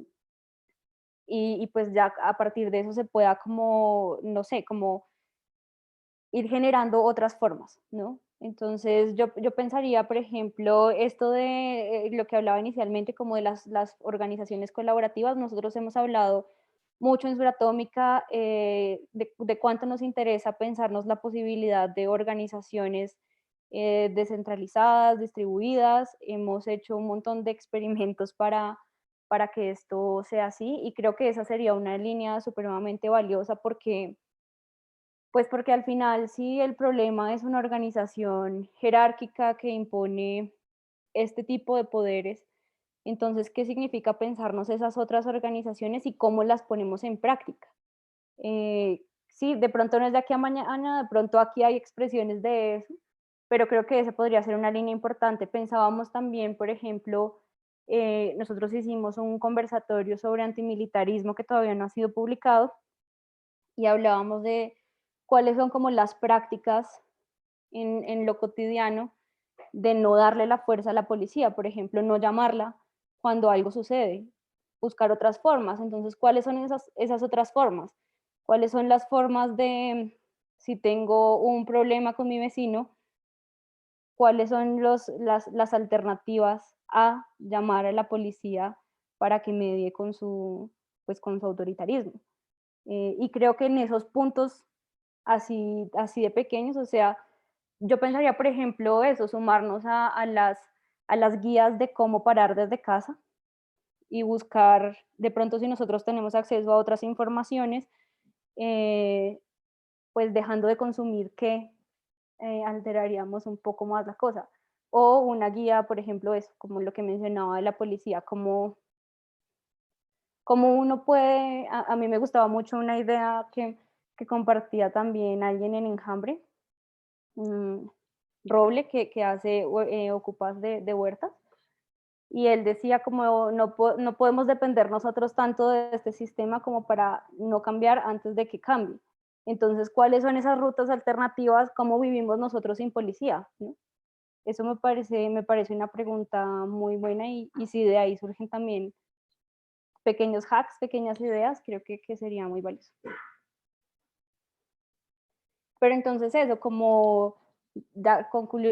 pues ya a partir de eso se pueda como, no sé, como ir generando otras formas, ¿no? Entonces yo pensaría, por ejemplo, esto de lo que hablaba inicialmente, como de las organizaciones colaborativas. Nosotros hemos hablado mucho en Suratómica de cuánto nos interesa pensarnos la posibilidad de organizaciones descentralizadas, distribuidas. Hemos hecho un montón de experimentos para que esto sea así y creo que esa sería una línea supremamente valiosa porque pues porque al final, si el problema es una organización jerárquica que impone este tipo de poderes, entonces, ¿qué significa pensarnos esas otras organizaciones y cómo las ponemos en práctica? Sí, de pronto no es de aquí a mañana, de pronto aquí hay expresiones de eso, pero creo que esa podría ser una línea importante. Pensábamos también, por ejemplo, nosotros hicimos un conversatorio sobre antimilitarismo que todavía no ha sido publicado y hablábamos de cuáles son como las prácticas en lo cotidiano de no darle la fuerza a la policía, por ejemplo, no llamarla cuando algo sucede, buscar otras formas. Entonces, ¿cuáles son esas otras formas? ¿Cuáles son las formas de, si tengo un problema con mi vecino, cuáles son las alternativas a llamar a la policía para que medie pues, con su autoritarismo? Y creo que en esos puntos así de pequeños, o sea, yo pensaría, por ejemplo, eso, sumarnos a las guías de cómo parar desde casa y buscar, de pronto si nosotros tenemos acceso a otras informaciones, pues dejando de consumir que alteraríamos un poco más la cosa. O una guía, por ejemplo, es como lo que mencionaba de la policía, como uno puede, a mí me gustaba mucho una idea que compartía también alguien en Enjambre, Roble, que hace ocupas de huertas, y él decía como no podemos depender nosotros tanto de este sistema como para no cambiar antes de que cambie. Entonces, ¿cuáles son esas rutas alternativas? ¿Cómo vivimos nosotros sin policía? ¿No? Eso me parece una pregunta muy buena y si de ahí surgen también pequeños hacks, pequeñas ideas, creo que sería muy valioso. Pero entonces eso, como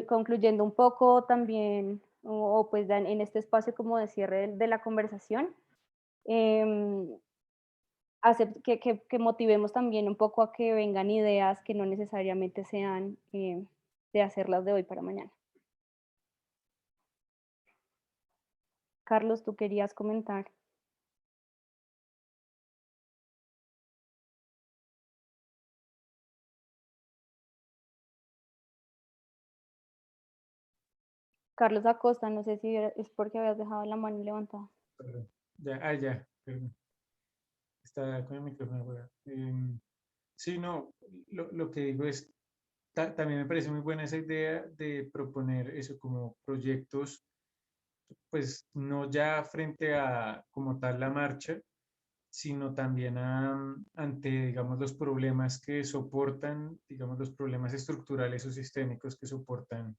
concluyendo un poco también, o pues en este espacio como de cierre de la conversación, que motivemos también un poco a que vengan ideas que no necesariamente sean de hacerlas de hoy para mañana. Carlos, tú querías comentar. Carlos Acosta, no sé si es porque habías dejado la mano levantada. Perdón. Ya, perdón. Está con el micrófono apagado. Sí, no, lo que digo es, también me parece muy buena esa idea de proponer eso como proyectos, pues no ya frente a como tal la marcha, sino también ante, digamos, los problemas que soportan, digamos, los problemas estructurales o sistémicos que soportan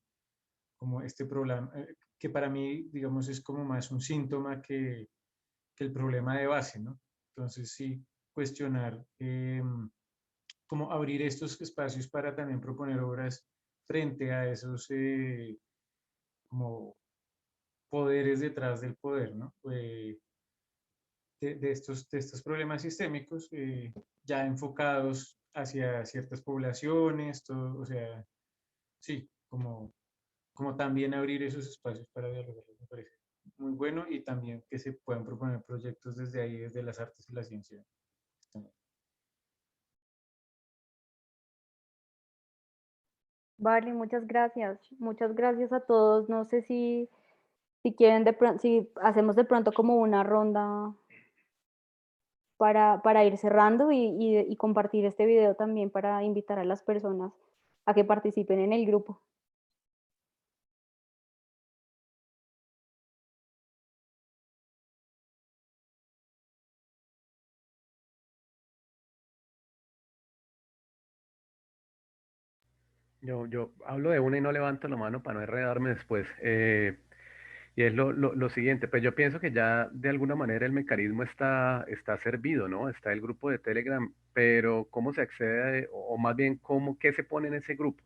como este problema, que para mí, digamos, es como más un síntoma que el problema de base, ¿no? Entonces, sí, cuestionar, cómo abrir estos espacios para también proponer obras frente a esos como poderes detrás del poder, ¿no? De estos problemas sistémicos ya enfocados hacia ciertas poblaciones, todo, o sea, sí, como también abrir esos espacios para dialogar, me parece muy bueno y también que se puedan proponer proyectos desde ahí, desde las artes y la ciencia. Vale, muchas gracias. Muchas gracias a todos. No sé si quieren si hacemos de pronto como una ronda para ir cerrando y compartir este video también para invitar a las personas a que participen en el grupo. Yo hablo de una y no levanto la mano para no enredarme después. Y es lo siguiente, pues yo pienso que ya de alguna manera el mecanismo está servido, ¿no? Está el grupo de Telegram, pero ¿cómo se accede, o más bien qué se pone en ese grupo?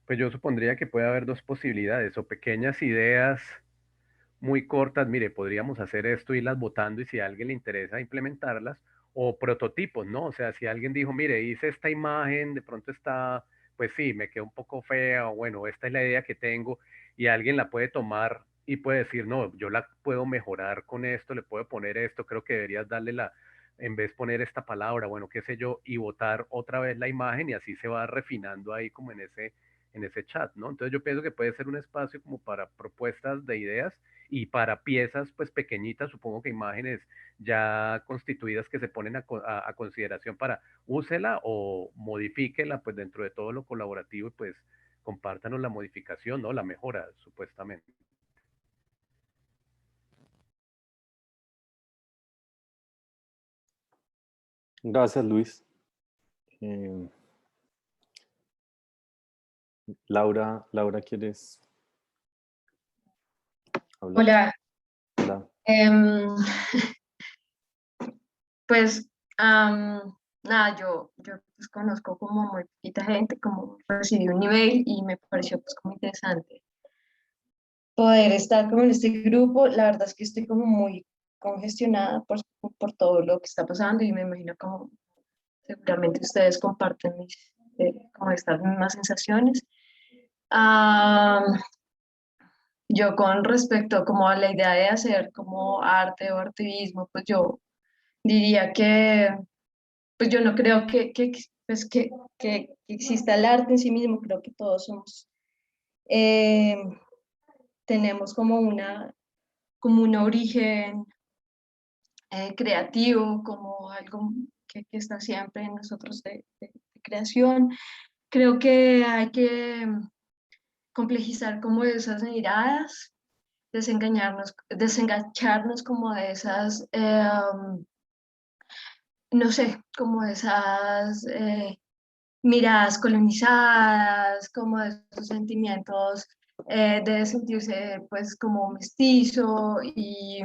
Pues yo supondría que puede haber dos posibilidades, o pequeñas ideas muy cortas, mire, podríamos hacer esto, irlas votando y si a alguien le interesa implementarlas, o prototipos, ¿no? O sea, si alguien dijo, mire, hice esta imagen, de pronto está, pues sí, me quedó un poco fea, o bueno, esta es la idea que tengo, y alguien la puede tomar y puede decir, no, yo la puedo mejorar con esto, le puedo poner esto, creo que deberías darle en vez poner esta palabra, bueno, qué sé yo, y votar otra vez la imagen y así se va refinando ahí como en ese chat, ¿no? Entonces yo pienso que puede ser un espacio como para propuestas de ideas y para piezas pues pequeñitas, supongo que imágenes ya constituidas que se ponen a consideración para úsela o modifíquela pues dentro de todo lo colaborativo y pues compártanos la modificación, ¿no? La mejora, supuestamente. Gracias, Luis. Laura, ¿quieres hablar? Hola. Hola. Pues nada, yo pues conozco como muy poquita gente, como recibí un email y me pareció pues como interesante poder estar como en este grupo. La verdad es que estoy como muy congestionada por todo lo que está pasando y me imagino como seguramente ustedes comparten como estas mismas sensaciones. Yo con respecto como a la idea de hacer como arte o activismo, pues yo diría que pues yo no creo pues que exista el arte en sí mismo, creo que todos somos, tenemos como un origen creativo, como algo que está siempre en nosotros de creación. Creo que hay que complejizar como esas miradas, desengancharnos como de esas, no sé, como esas miradas colonizadas, como de esos sentimientos de sentirse pues como mestizo y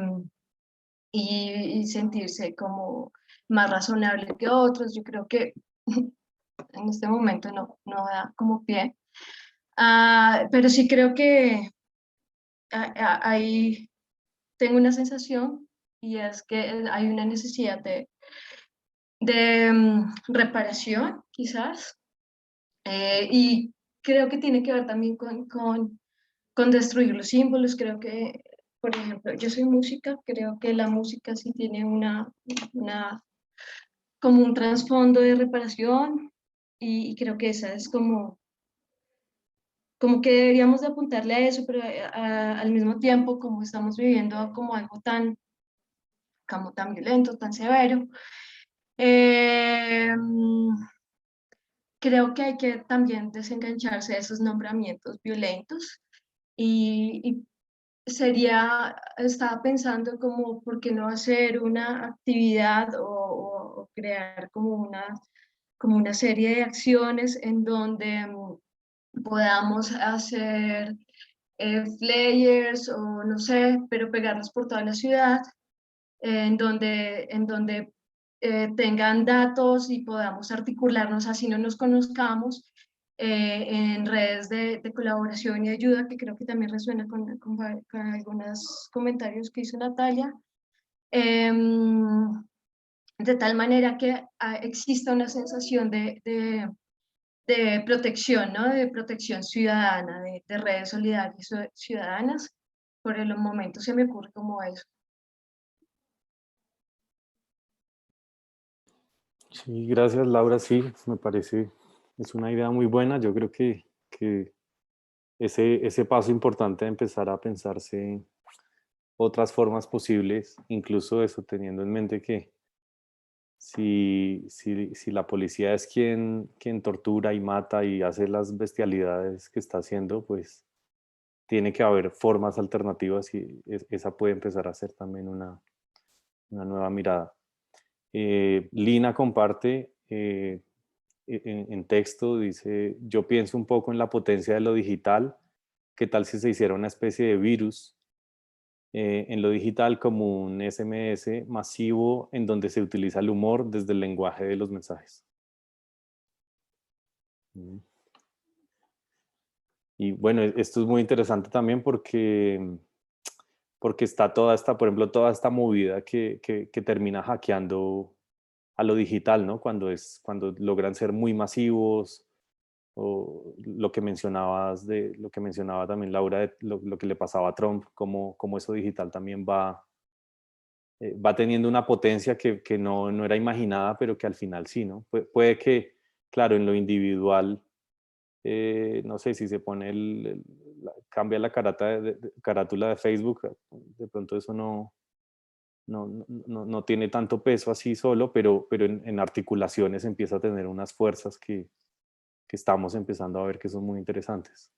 sentirse como más razonable que otros. Yo creo que en este momento no da como pie. Pero sí creo que ahí tengo una sensación y es que hay una necesidad de reparación, quizás, y creo que tiene que ver también con destruir los símbolos. Creo que por ejemplo, yo soy música, creo que la música sí tiene como un trasfondo de reparación y creo que esa es como que deberíamos de apuntarle a eso, pero al mismo tiempo, como estamos viviendo como algo como tan violento, tan severo, eh, creo que hay que también desengancharse de esos nombramientos violentos y estaba pensando como, ¿por qué no hacer una actividad o crear como una serie de acciones en donde podamos hacer flyers o no sé, pero pegarlos por toda la ciudad, en donde tengan datos y podamos articularnos así no nos conozcamos en redes de colaboración y ayuda, que creo que también resuena con algunos comentarios que hizo Natalia, de tal manera que exista una sensación de protección, ¿no? De protección ciudadana, de redes solidarias ciudadanas. Por el momento se me ocurre como eso. Sí, gracias Laura, sí, me parece, es una idea muy buena. Yo creo que ese paso importante de empezar a pensarse otras formas posibles, incluso eso teniendo en mente que si la policía es quien tortura y mata y hace las bestialidades que está haciendo, pues tiene que haber formas alternativas y esa puede empezar a ser también una nueva mirada. Lina comparte en texto, dice, yo pienso un poco en la potencia de lo digital, ¿qué tal si se hiciera una especie de virus en lo digital como un SMS masivo en donde se utiliza el humor desde el lenguaje de los mensajes? Y bueno, esto es muy interesante también porque está toda esta, por ejemplo, toda esta movida que termina hackeando a lo digital, ¿no? Cuando logran ser muy masivos, o lo que mencionaba también Laura, de lo que le pasaba a Trump, como eso digital también va teniendo una potencia que no era imaginada, pero que al final sí, ¿no? Puede que, claro, en lo individual, no sé, si se pone cambia la carátula de Facebook, de pronto eso no tiene tanto peso así solo, pero en articulaciones empieza a tener unas fuerzas que estamos empezando a ver que son muy interesantes.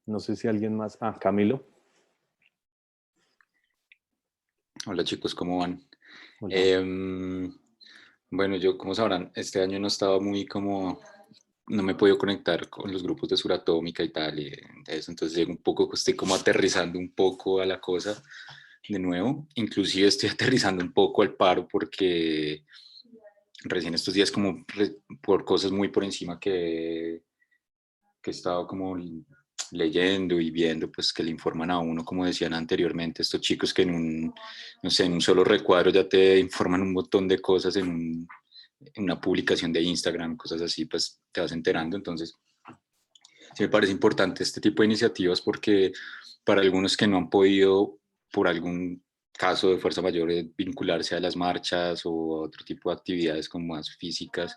No sé si alguien más. Ah, Camilo. Hola chicos, ¿cómo van? Hola. Bueno, yo como sabrán, este año no estaba muy como, no me he podido conectar con los grupos de Suratómica y tal, y de eso, entonces llego un poco, estoy como aterrizando un poco a la cosa de nuevo, inclusive estoy aterrizando un poco al paro porque recién estos días como por cosas muy por encima que he estado como leyendo y viendo, pues que le informan a uno, como decían anteriormente, estos chicos que no sé, en un solo recuadro ya te informan un montón de cosas en una publicación de Instagram, cosas así, pues te vas enterando. Entonces, sí me parece importante este tipo de iniciativas porque para algunos que no han podido, por algún caso de fuerza mayor, vincularse a las marchas o a otro tipo de actividades como más físicas,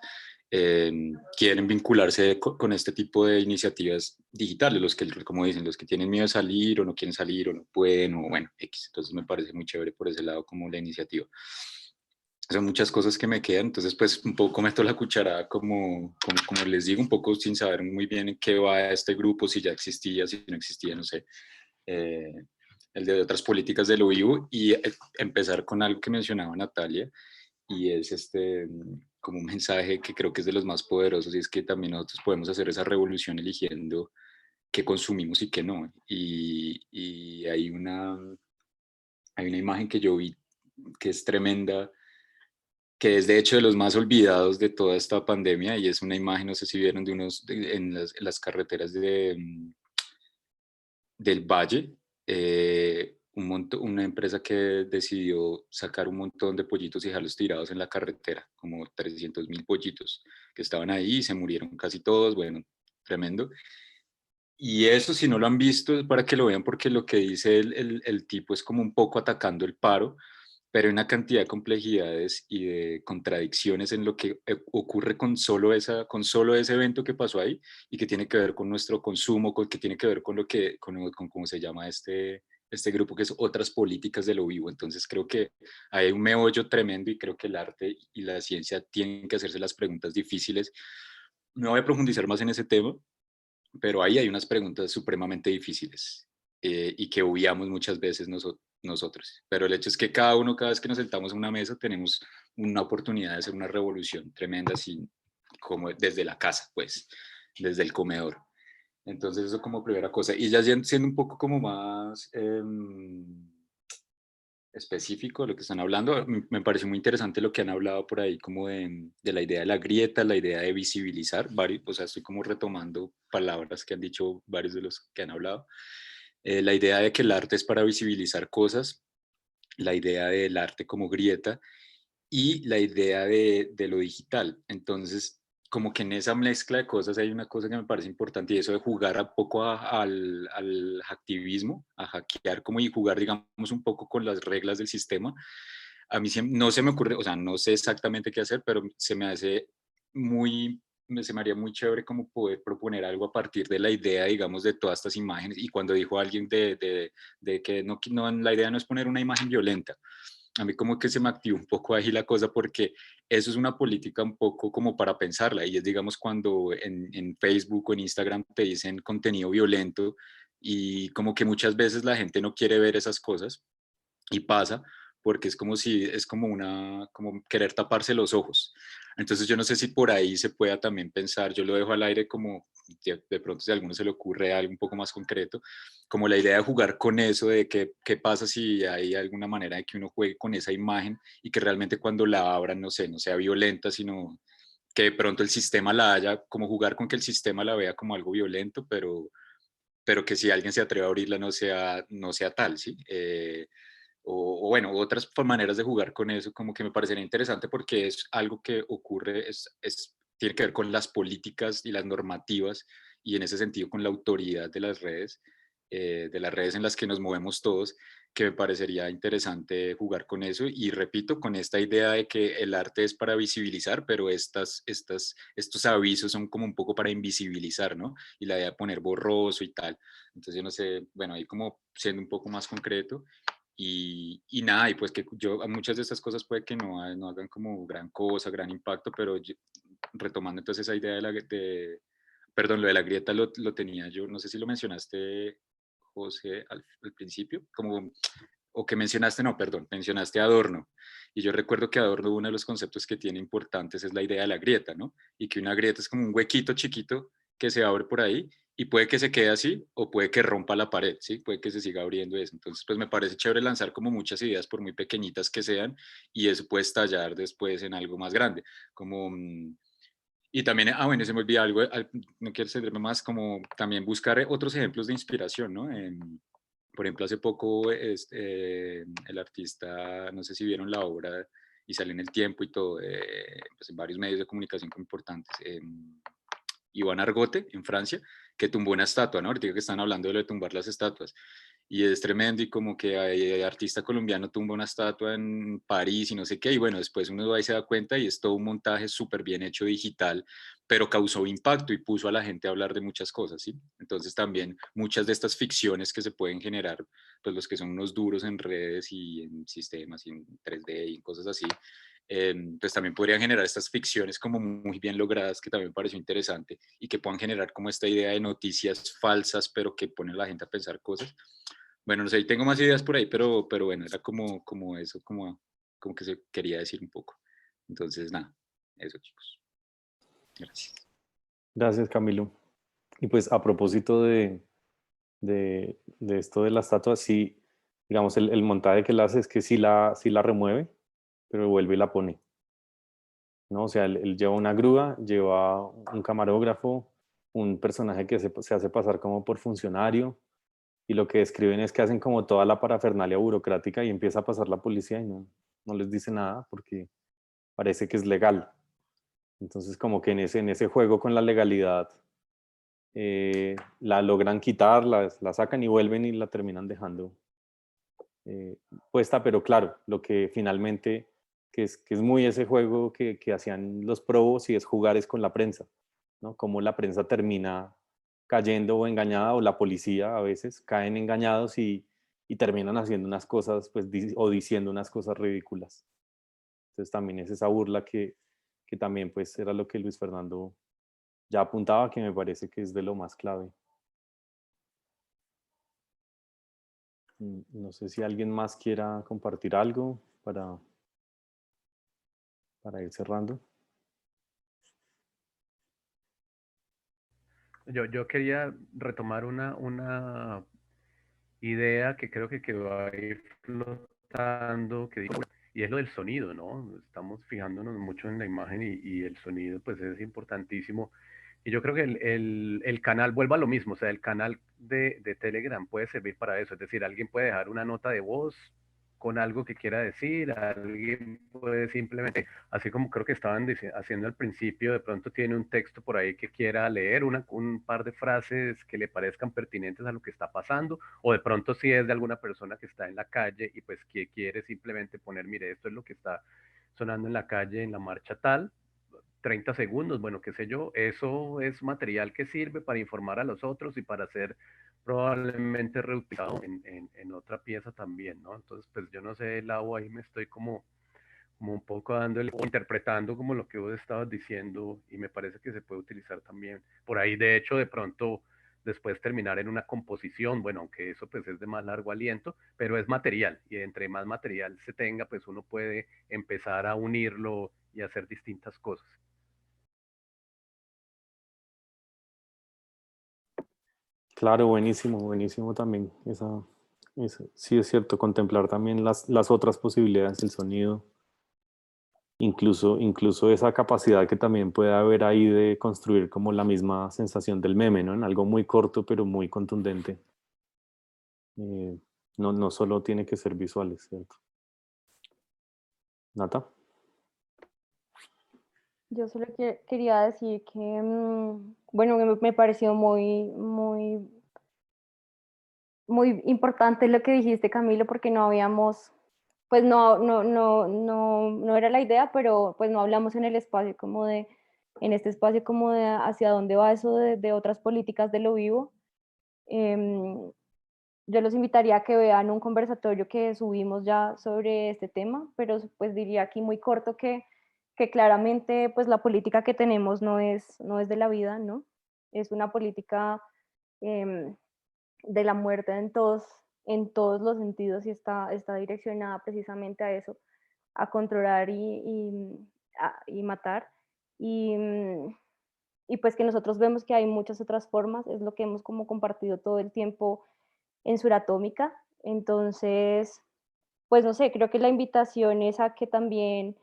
quieren vincularse con este tipo de iniciativas digitales, los que, como dicen, los que tienen miedo de salir o no quieren salir o no pueden, o bueno, X. Entonces me parece muy chévere por ese lado como la iniciativa. Son muchas cosas que me quedan, entonces pues un poco meto la cucharada como les digo, un poco sin saber muy bien en qué va este grupo, si ya existía, si no existía, no sé, el de otras políticas de lo vivo y empezar con algo que mencionaba Natalia y es como un mensaje que creo que es de los más poderosos y es que también nosotros podemos hacer esa revolución eligiendo qué consumimos y qué no. Y hay una imagen que yo vi que es tremenda, que es de hecho de los más olvidados de toda esta pandemia y es una imagen, no sé si vieron, de unos en las carreteras del Valle, una empresa que decidió sacar un montón de pollitos y dejarlos tirados en la carretera, como 300.000 pollitos que estaban ahí y se murieron casi todos, bueno, tremendo. Y eso, si no lo han visto, es para que lo vean, porque lo que dice el tipo es como un poco atacando el paro, pero hay una cantidad de complejidades y de contradicciones en lo que ocurre con solo ese evento que pasó ahí y que tiene que ver con nuestro consumo, que tiene que ver con lo que, con cómo se llama este grupo, que es otras políticas de lo vivo. Entonces creo que hay un meollo tremendo y creo que el arte y la ciencia tienen que hacerse las preguntas difíciles. No voy a profundizar más en ese tema, pero ahí hay unas preguntas supremamente difíciles y que obviamos muchas veces nosotros. Pero el hecho es que cada uno, cada vez que nos sentamos en una mesa, tenemos una oportunidad de hacer una revolución tremenda, así como desde la casa, pues, desde el comedor. Entonces eso como primera cosa. Y ya siendo un poco como más específico de lo que están hablando, me pareció muy interesante lo que han hablado por ahí, como de la idea de la grieta, la idea de visibilizar, o sea, estoy como retomando palabras que han dicho varios de los que han hablado, la idea de que el arte es para visibilizar cosas, la idea del arte como grieta y la idea de lo digital. Entonces, como que en esa mezcla de cosas hay una cosa que me parece importante y eso de jugar un poco al activismo, a hackear como y jugar, digamos, un poco con las reglas del sistema. A mí no se me ocurre, o sea, no sé exactamente qué hacer, pero se me hace se me haría muy chévere como poder proponer algo a partir de la idea, digamos, de todas estas imágenes. Y cuando dijo alguien de que no, la idea no es poner una imagen violenta, a mí como que se me activó un poco ahí la cosa porque eso es una política un poco como para pensarla y es digamos cuando en Facebook o en Instagram te dicen contenido violento y como que muchas veces la gente no quiere ver esas cosas y pasa porque es como si es como querer taparse los ojos. Entonces yo no sé si por ahí se pueda también pensar, yo lo dejo al aire como de pronto si a alguno se le ocurre algo un poco más concreto, como la idea de jugar con eso, de qué pasa si hay alguna manera de que uno juegue con esa imagen y que realmente cuando la abran, no sé, no sea violenta, sino que de pronto el sistema la haya, como jugar con que el sistema la vea como algo violento, pero que si alguien se atreve a abrirla no sea tal, ¿sí? O bueno, otras maneras de jugar con eso, como que me parecería interesante porque es algo que ocurre, tiene que ver con las políticas y las normativas y en ese sentido con la autoridad de las redes en las que nos movemos todos, que me parecería interesante jugar con eso y repito, con esta idea de que el arte es para visibilizar, pero estos avisos son como un poco para invisibilizar, ¿no? Y la idea de poner borroso y tal. Entonces yo no sé, bueno, ahí como siendo un poco más concreto, y nada, y pues que yo a muchas de estas cosas puede que no hagan como gran cosa, gran impacto, pero retomando entonces esa idea perdón, lo de la grieta lo tenía yo, no sé si lo mencionaste, José, al principio, como, o que mencionaste, no, perdón, mencionaste a Adorno, y yo recuerdo que Adorno uno de los conceptos que tiene importantes es la idea de la grieta, ¿no? Y que una grieta es como un huequito chiquito que se abre por ahí y puede que se quede así o puede que rompa la pared, ¿sí? Puede que se siga abriendo eso. Entonces, pues me parece chévere lanzar como muchas ideas, por muy pequeñitas que sean, y eso puede estallar después en algo más grande. Como, y también, bueno, se me olvida algo, no quiero extenderme más, como también buscar otros ejemplos de inspiración, ¿no? Por ejemplo, hace poco el artista, no sé si vieron la obra y sale en El Tiempo y todo, pues en varios medios de comunicación importantes. Iván Argote, en Francia, que tumbó una estatua, ¿no? Ahorita que están hablando de lo de tumbar las estatuas. Y es tremendo y como que hay artista colombiano tumba una estatua en París y no sé qué, y bueno, después uno ahí se da cuenta y es todo un montaje súper bien hecho digital, pero causó impacto y puso a la gente a hablar de muchas cosas, ¿sí? Entonces también muchas de estas ficciones que se pueden generar, pues los que son unos duros en redes y en sistemas y en 3D y cosas así, pues también podrían generar estas ficciones como muy bien logradas, que también me pareció interesante, y que puedan generar como esta idea de noticias falsas, pero que ponen a la gente a pensar cosas. Bueno, no sé, tengo más ideas por ahí, pero bueno, era como eso, como que se quería decir un poco. Entonces, nada, eso chicos. Gracias. Gracias, Camilo. Y pues a propósito de esto de la estatua, sí, digamos, el montaje que él hace es que sí la remueve, pero vuelve y la pone, ¿no? O sea, él lleva una grúa, lleva un camarógrafo, un personaje que se hace pasar como por funcionario, y lo que describen es que hacen como toda la parafernalia burocrática y empieza a pasar la policía y no les dice nada porque parece que es legal. Entonces como que en ese juego con la legalidad la logran quitar, la sacan y vuelven y la terminan dejando puesta, pero claro, lo que finalmente, que es muy ese juego que hacían los probos y es jugar es con la prensa, ¿no? Cómo la prensa termina cayendo o engañada, o la policía a veces caen engañados y terminan haciendo unas cosas, pues, o diciendo unas cosas ridículas. Entonces también es esa burla que también, pues, era lo que Luis Fernando ya apuntaba, que me parece que es de lo más clave. No sé si alguien más quiera compartir algo para ir cerrando. Yo quería retomar una idea que creo que quedó ahí flotando, que dijo, y es lo del sonido, ¿no? Estamos fijándonos mucho en la imagen y el sonido pues es importantísimo. Y yo creo que el canal, vuelva a lo mismo, o sea, el canal de Telegram puede servir para eso, es decir, alguien puede dejar una nota de voz con algo que quiera decir, alguien puede simplemente, así como creo que estaban haciendo al principio, de pronto tiene un texto por ahí que quiera leer, un par de frases que le parezcan pertinentes a lo que está pasando, o de pronto si es de alguna persona que está en la calle y pues que quiere simplemente poner, mire, esto es lo que está sonando en la calle, en la marcha tal, 30 segundos, bueno, qué sé yo, eso es material que sirve para informar a los otros y para ser probablemente reutilizado en otra pieza también, ¿no? Entonces, pues yo no sé, Lau, ahí me estoy como un poco dándole, o interpretando como lo que vos estabas diciendo y me parece que se puede utilizar también. Por ahí, de hecho, de pronto después terminar en una composición, bueno, aunque eso pues es de más largo aliento, pero es material y entre más material se tenga, pues uno puede empezar a unirlo y hacer distintas cosas. Claro, buenísimo, buenísimo también. Sí es cierto, contemplar también las otras posibilidades, el sonido, incluso esa capacidad que también puede haber ahí de construir como la misma sensación del meme, ¿no? En algo muy corto pero muy contundente. No solo tiene que ser visuales, ¿cierto? Nata. Yo solo quería decir que, bueno, me pareció muy importante lo que dijiste, Camilo, porque no habíamos, pues no era la idea, pero pues no hablamos en el espacio como en este espacio como de hacia dónde va eso de otras políticas de lo vivo. Yo los invitaría a que vean un conversatorio que subimos ya sobre este tema, pero pues diría aquí muy corto que claramente pues la política que tenemos no es de la vida, ¿no? Es una política de la muerte en todos los sentidos y está direccionada precisamente a eso, a controlar y matar. Y, y pues que nosotros vemos que hay muchas otras formas, es lo que hemos como compartido todo el tiempo en Suratómica. Entonces, pues no sé, creo que la invitación es a que también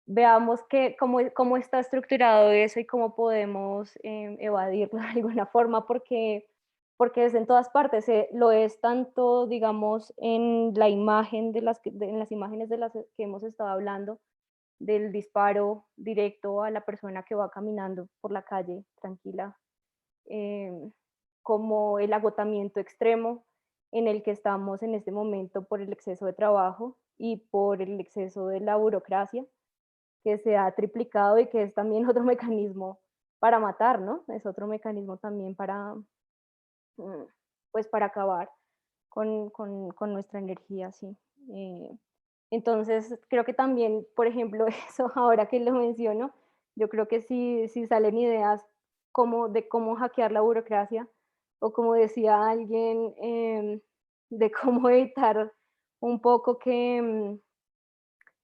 veamos cómo está estructurado eso y cómo podemos evadirlo de alguna forma, porque es en todas partes, lo es tanto, digamos, en la imagen en las imágenes de las que hemos estado hablando, del disparo directo a la persona que va caminando por la calle tranquila, eh, como el agotamiento extremo en el que estamos en este momento por el exceso de trabajo y por el exceso de la burocracia, que se ha triplicado y que es también otro mecanismo para matar, ¿no? Es otro mecanismo también pues para acabar con nuestra energía, sí. Entonces, creo que también, por ejemplo, eso ahora que lo menciono, yo creo que si salen ideas de cómo hackear la burocracia, o como decía alguien, de cómo evitar un poco que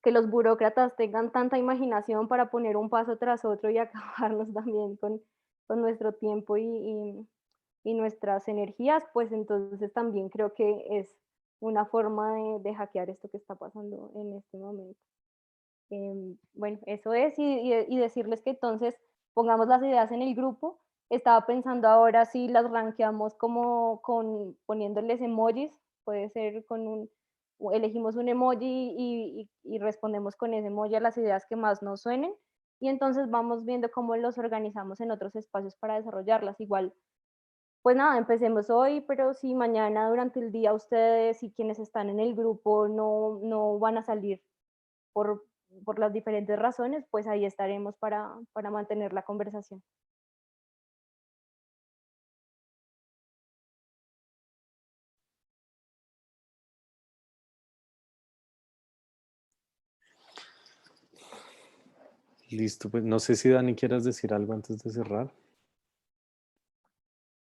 los burócratas tengan tanta imaginación para poner un paso tras otro y acabarnos también con nuestro tiempo y nuestras energías, pues entonces también creo que es una forma de hackear esto que está pasando en este momento. Bueno, eso es, y decirles que entonces pongamos las ideas en el grupo. Estaba pensando ahora si las rankeamos como poniéndoles emojis, puede ser elegimos un emoji y respondemos con ese emoji a las ideas que más nos suenen, y entonces vamos viendo cómo los organizamos en otros espacios para desarrollarlas. Igual pues nada, empecemos hoy, pero si mañana durante el día ustedes y quienes están en el grupo no van a salir por, por las diferentes razones, pues ahí estaremos para mantener la conversación. Listo, pues no sé si Dani quieras decir algo antes de cerrar.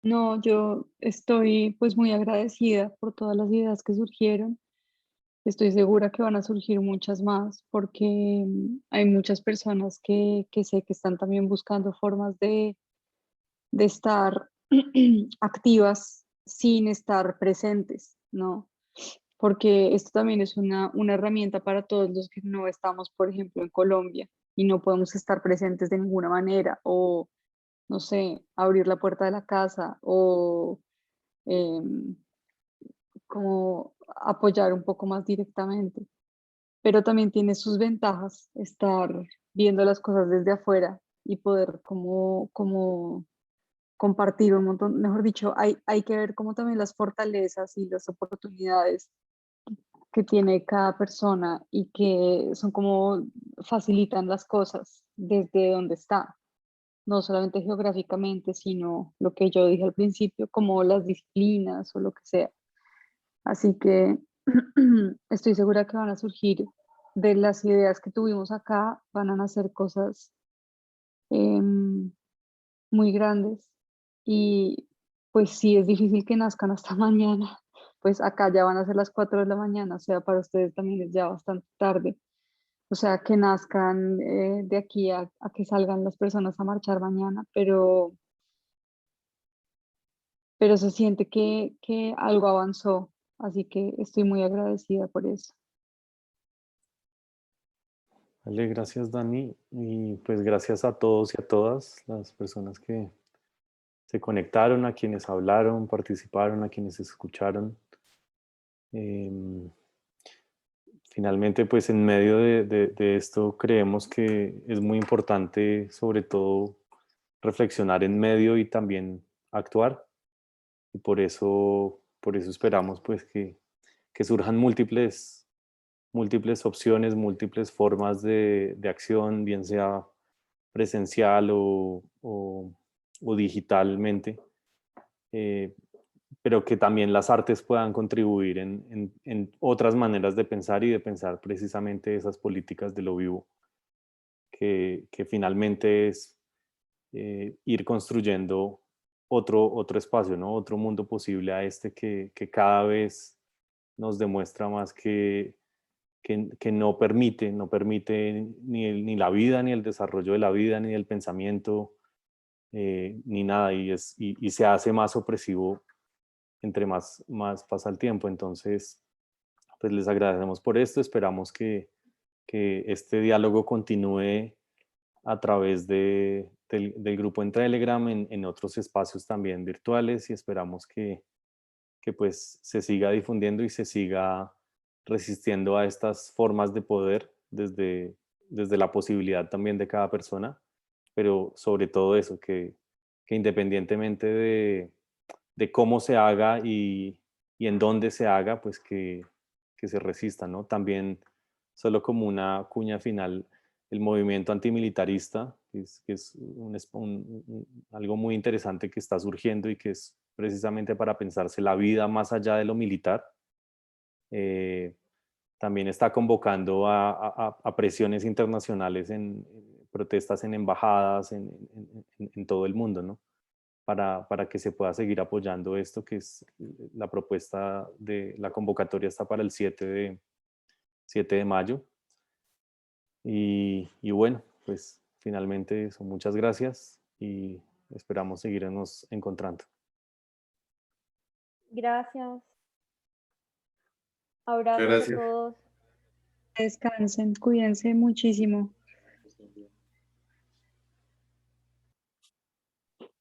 No, yo estoy pues muy agradecida por todas las ideas que surgieron. Estoy segura que van a surgir muchas más porque hay muchas personas que sé que están también buscando formas de estar activas sin estar presentes, ¿no? Porque esto también es una herramienta para todos los que no estamos, por ejemplo, en Colombia y no podemos estar presentes de ninguna manera o, no sé, abrir la puerta de la casa o em, como apoyar un poco más directamente. Pero también tiene sus ventajas estar viendo las cosas desde afuera y poder como compartir un montón, mejor dicho, hay que ver como también las fortalezas y las oportunidades que tiene cada persona y que son como facilitan las cosas desde donde está, no solamente geográficamente, sino lo que yo dije al principio, como las disciplinas o lo que sea. Así que estoy segura que van a surgir de las ideas que tuvimos acá, van a nacer cosas em, muy grandes y pues sí es difícil que nazcan hasta mañana, pues acá ya van a ser las 4 de la mañana, o sea, para ustedes también es ya bastante tarde, o sea, que nazcan de aquí a que salgan las personas a marchar mañana, pero se siente que algo avanzó, así que estoy muy agradecida por eso. Vale, gracias Dani y pues gracias a todos y a todas las personas que se conectaron, a quienes hablaron, participaron, a quienes escucharon. Finalmente, pues en medio de esto creemos que es muy importante sobre todo reflexionar en medio y también actuar y por eso esperamos pues que surjan múltiples opciones, múltiples formas de acción, bien sea presencial o digitalmente, eh, pero que también las artes puedan contribuir en otras maneras de pensar y de pensar precisamente esas políticas de lo vivo, que finalmente es ir construyendo otro espacio, ¿no? Otro mundo posible a este que cada vez nos demuestra más que no permite ni la vida, ni el desarrollo de la vida, ni el pensamiento, ni nada, y se hace más opresivo entre más pasa el tiempo. Entonces, pues les agradecemos por esto, esperamos que este diálogo continúe a través del grupo en Telegram, en otros espacios también virtuales y esperamos que pues se siga difundiendo y se siga resistiendo a estas formas de poder desde la posibilidad también de cada persona, pero sobre todo eso, que independientemente de cómo se haga y en dónde se haga, pues que se resista, ¿no? También, solo como una cuña final, el movimiento antimilitarista, que es algo muy interesante que está surgiendo y que es precisamente para pensarse la vida más allá de lo militar, eh, también está convocando a presiones internacionales en protestas en embajadas en todo el mundo, ¿no? Para que se pueda seguir apoyando esto, que es la propuesta de la convocatoria está para el 7 de mayo. Y bueno, pues finalmente eso, muchas gracias y esperamos seguirnos encontrando. Gracias. Abrazos a Gracias. todos. Descansen, cuídense muchísimo.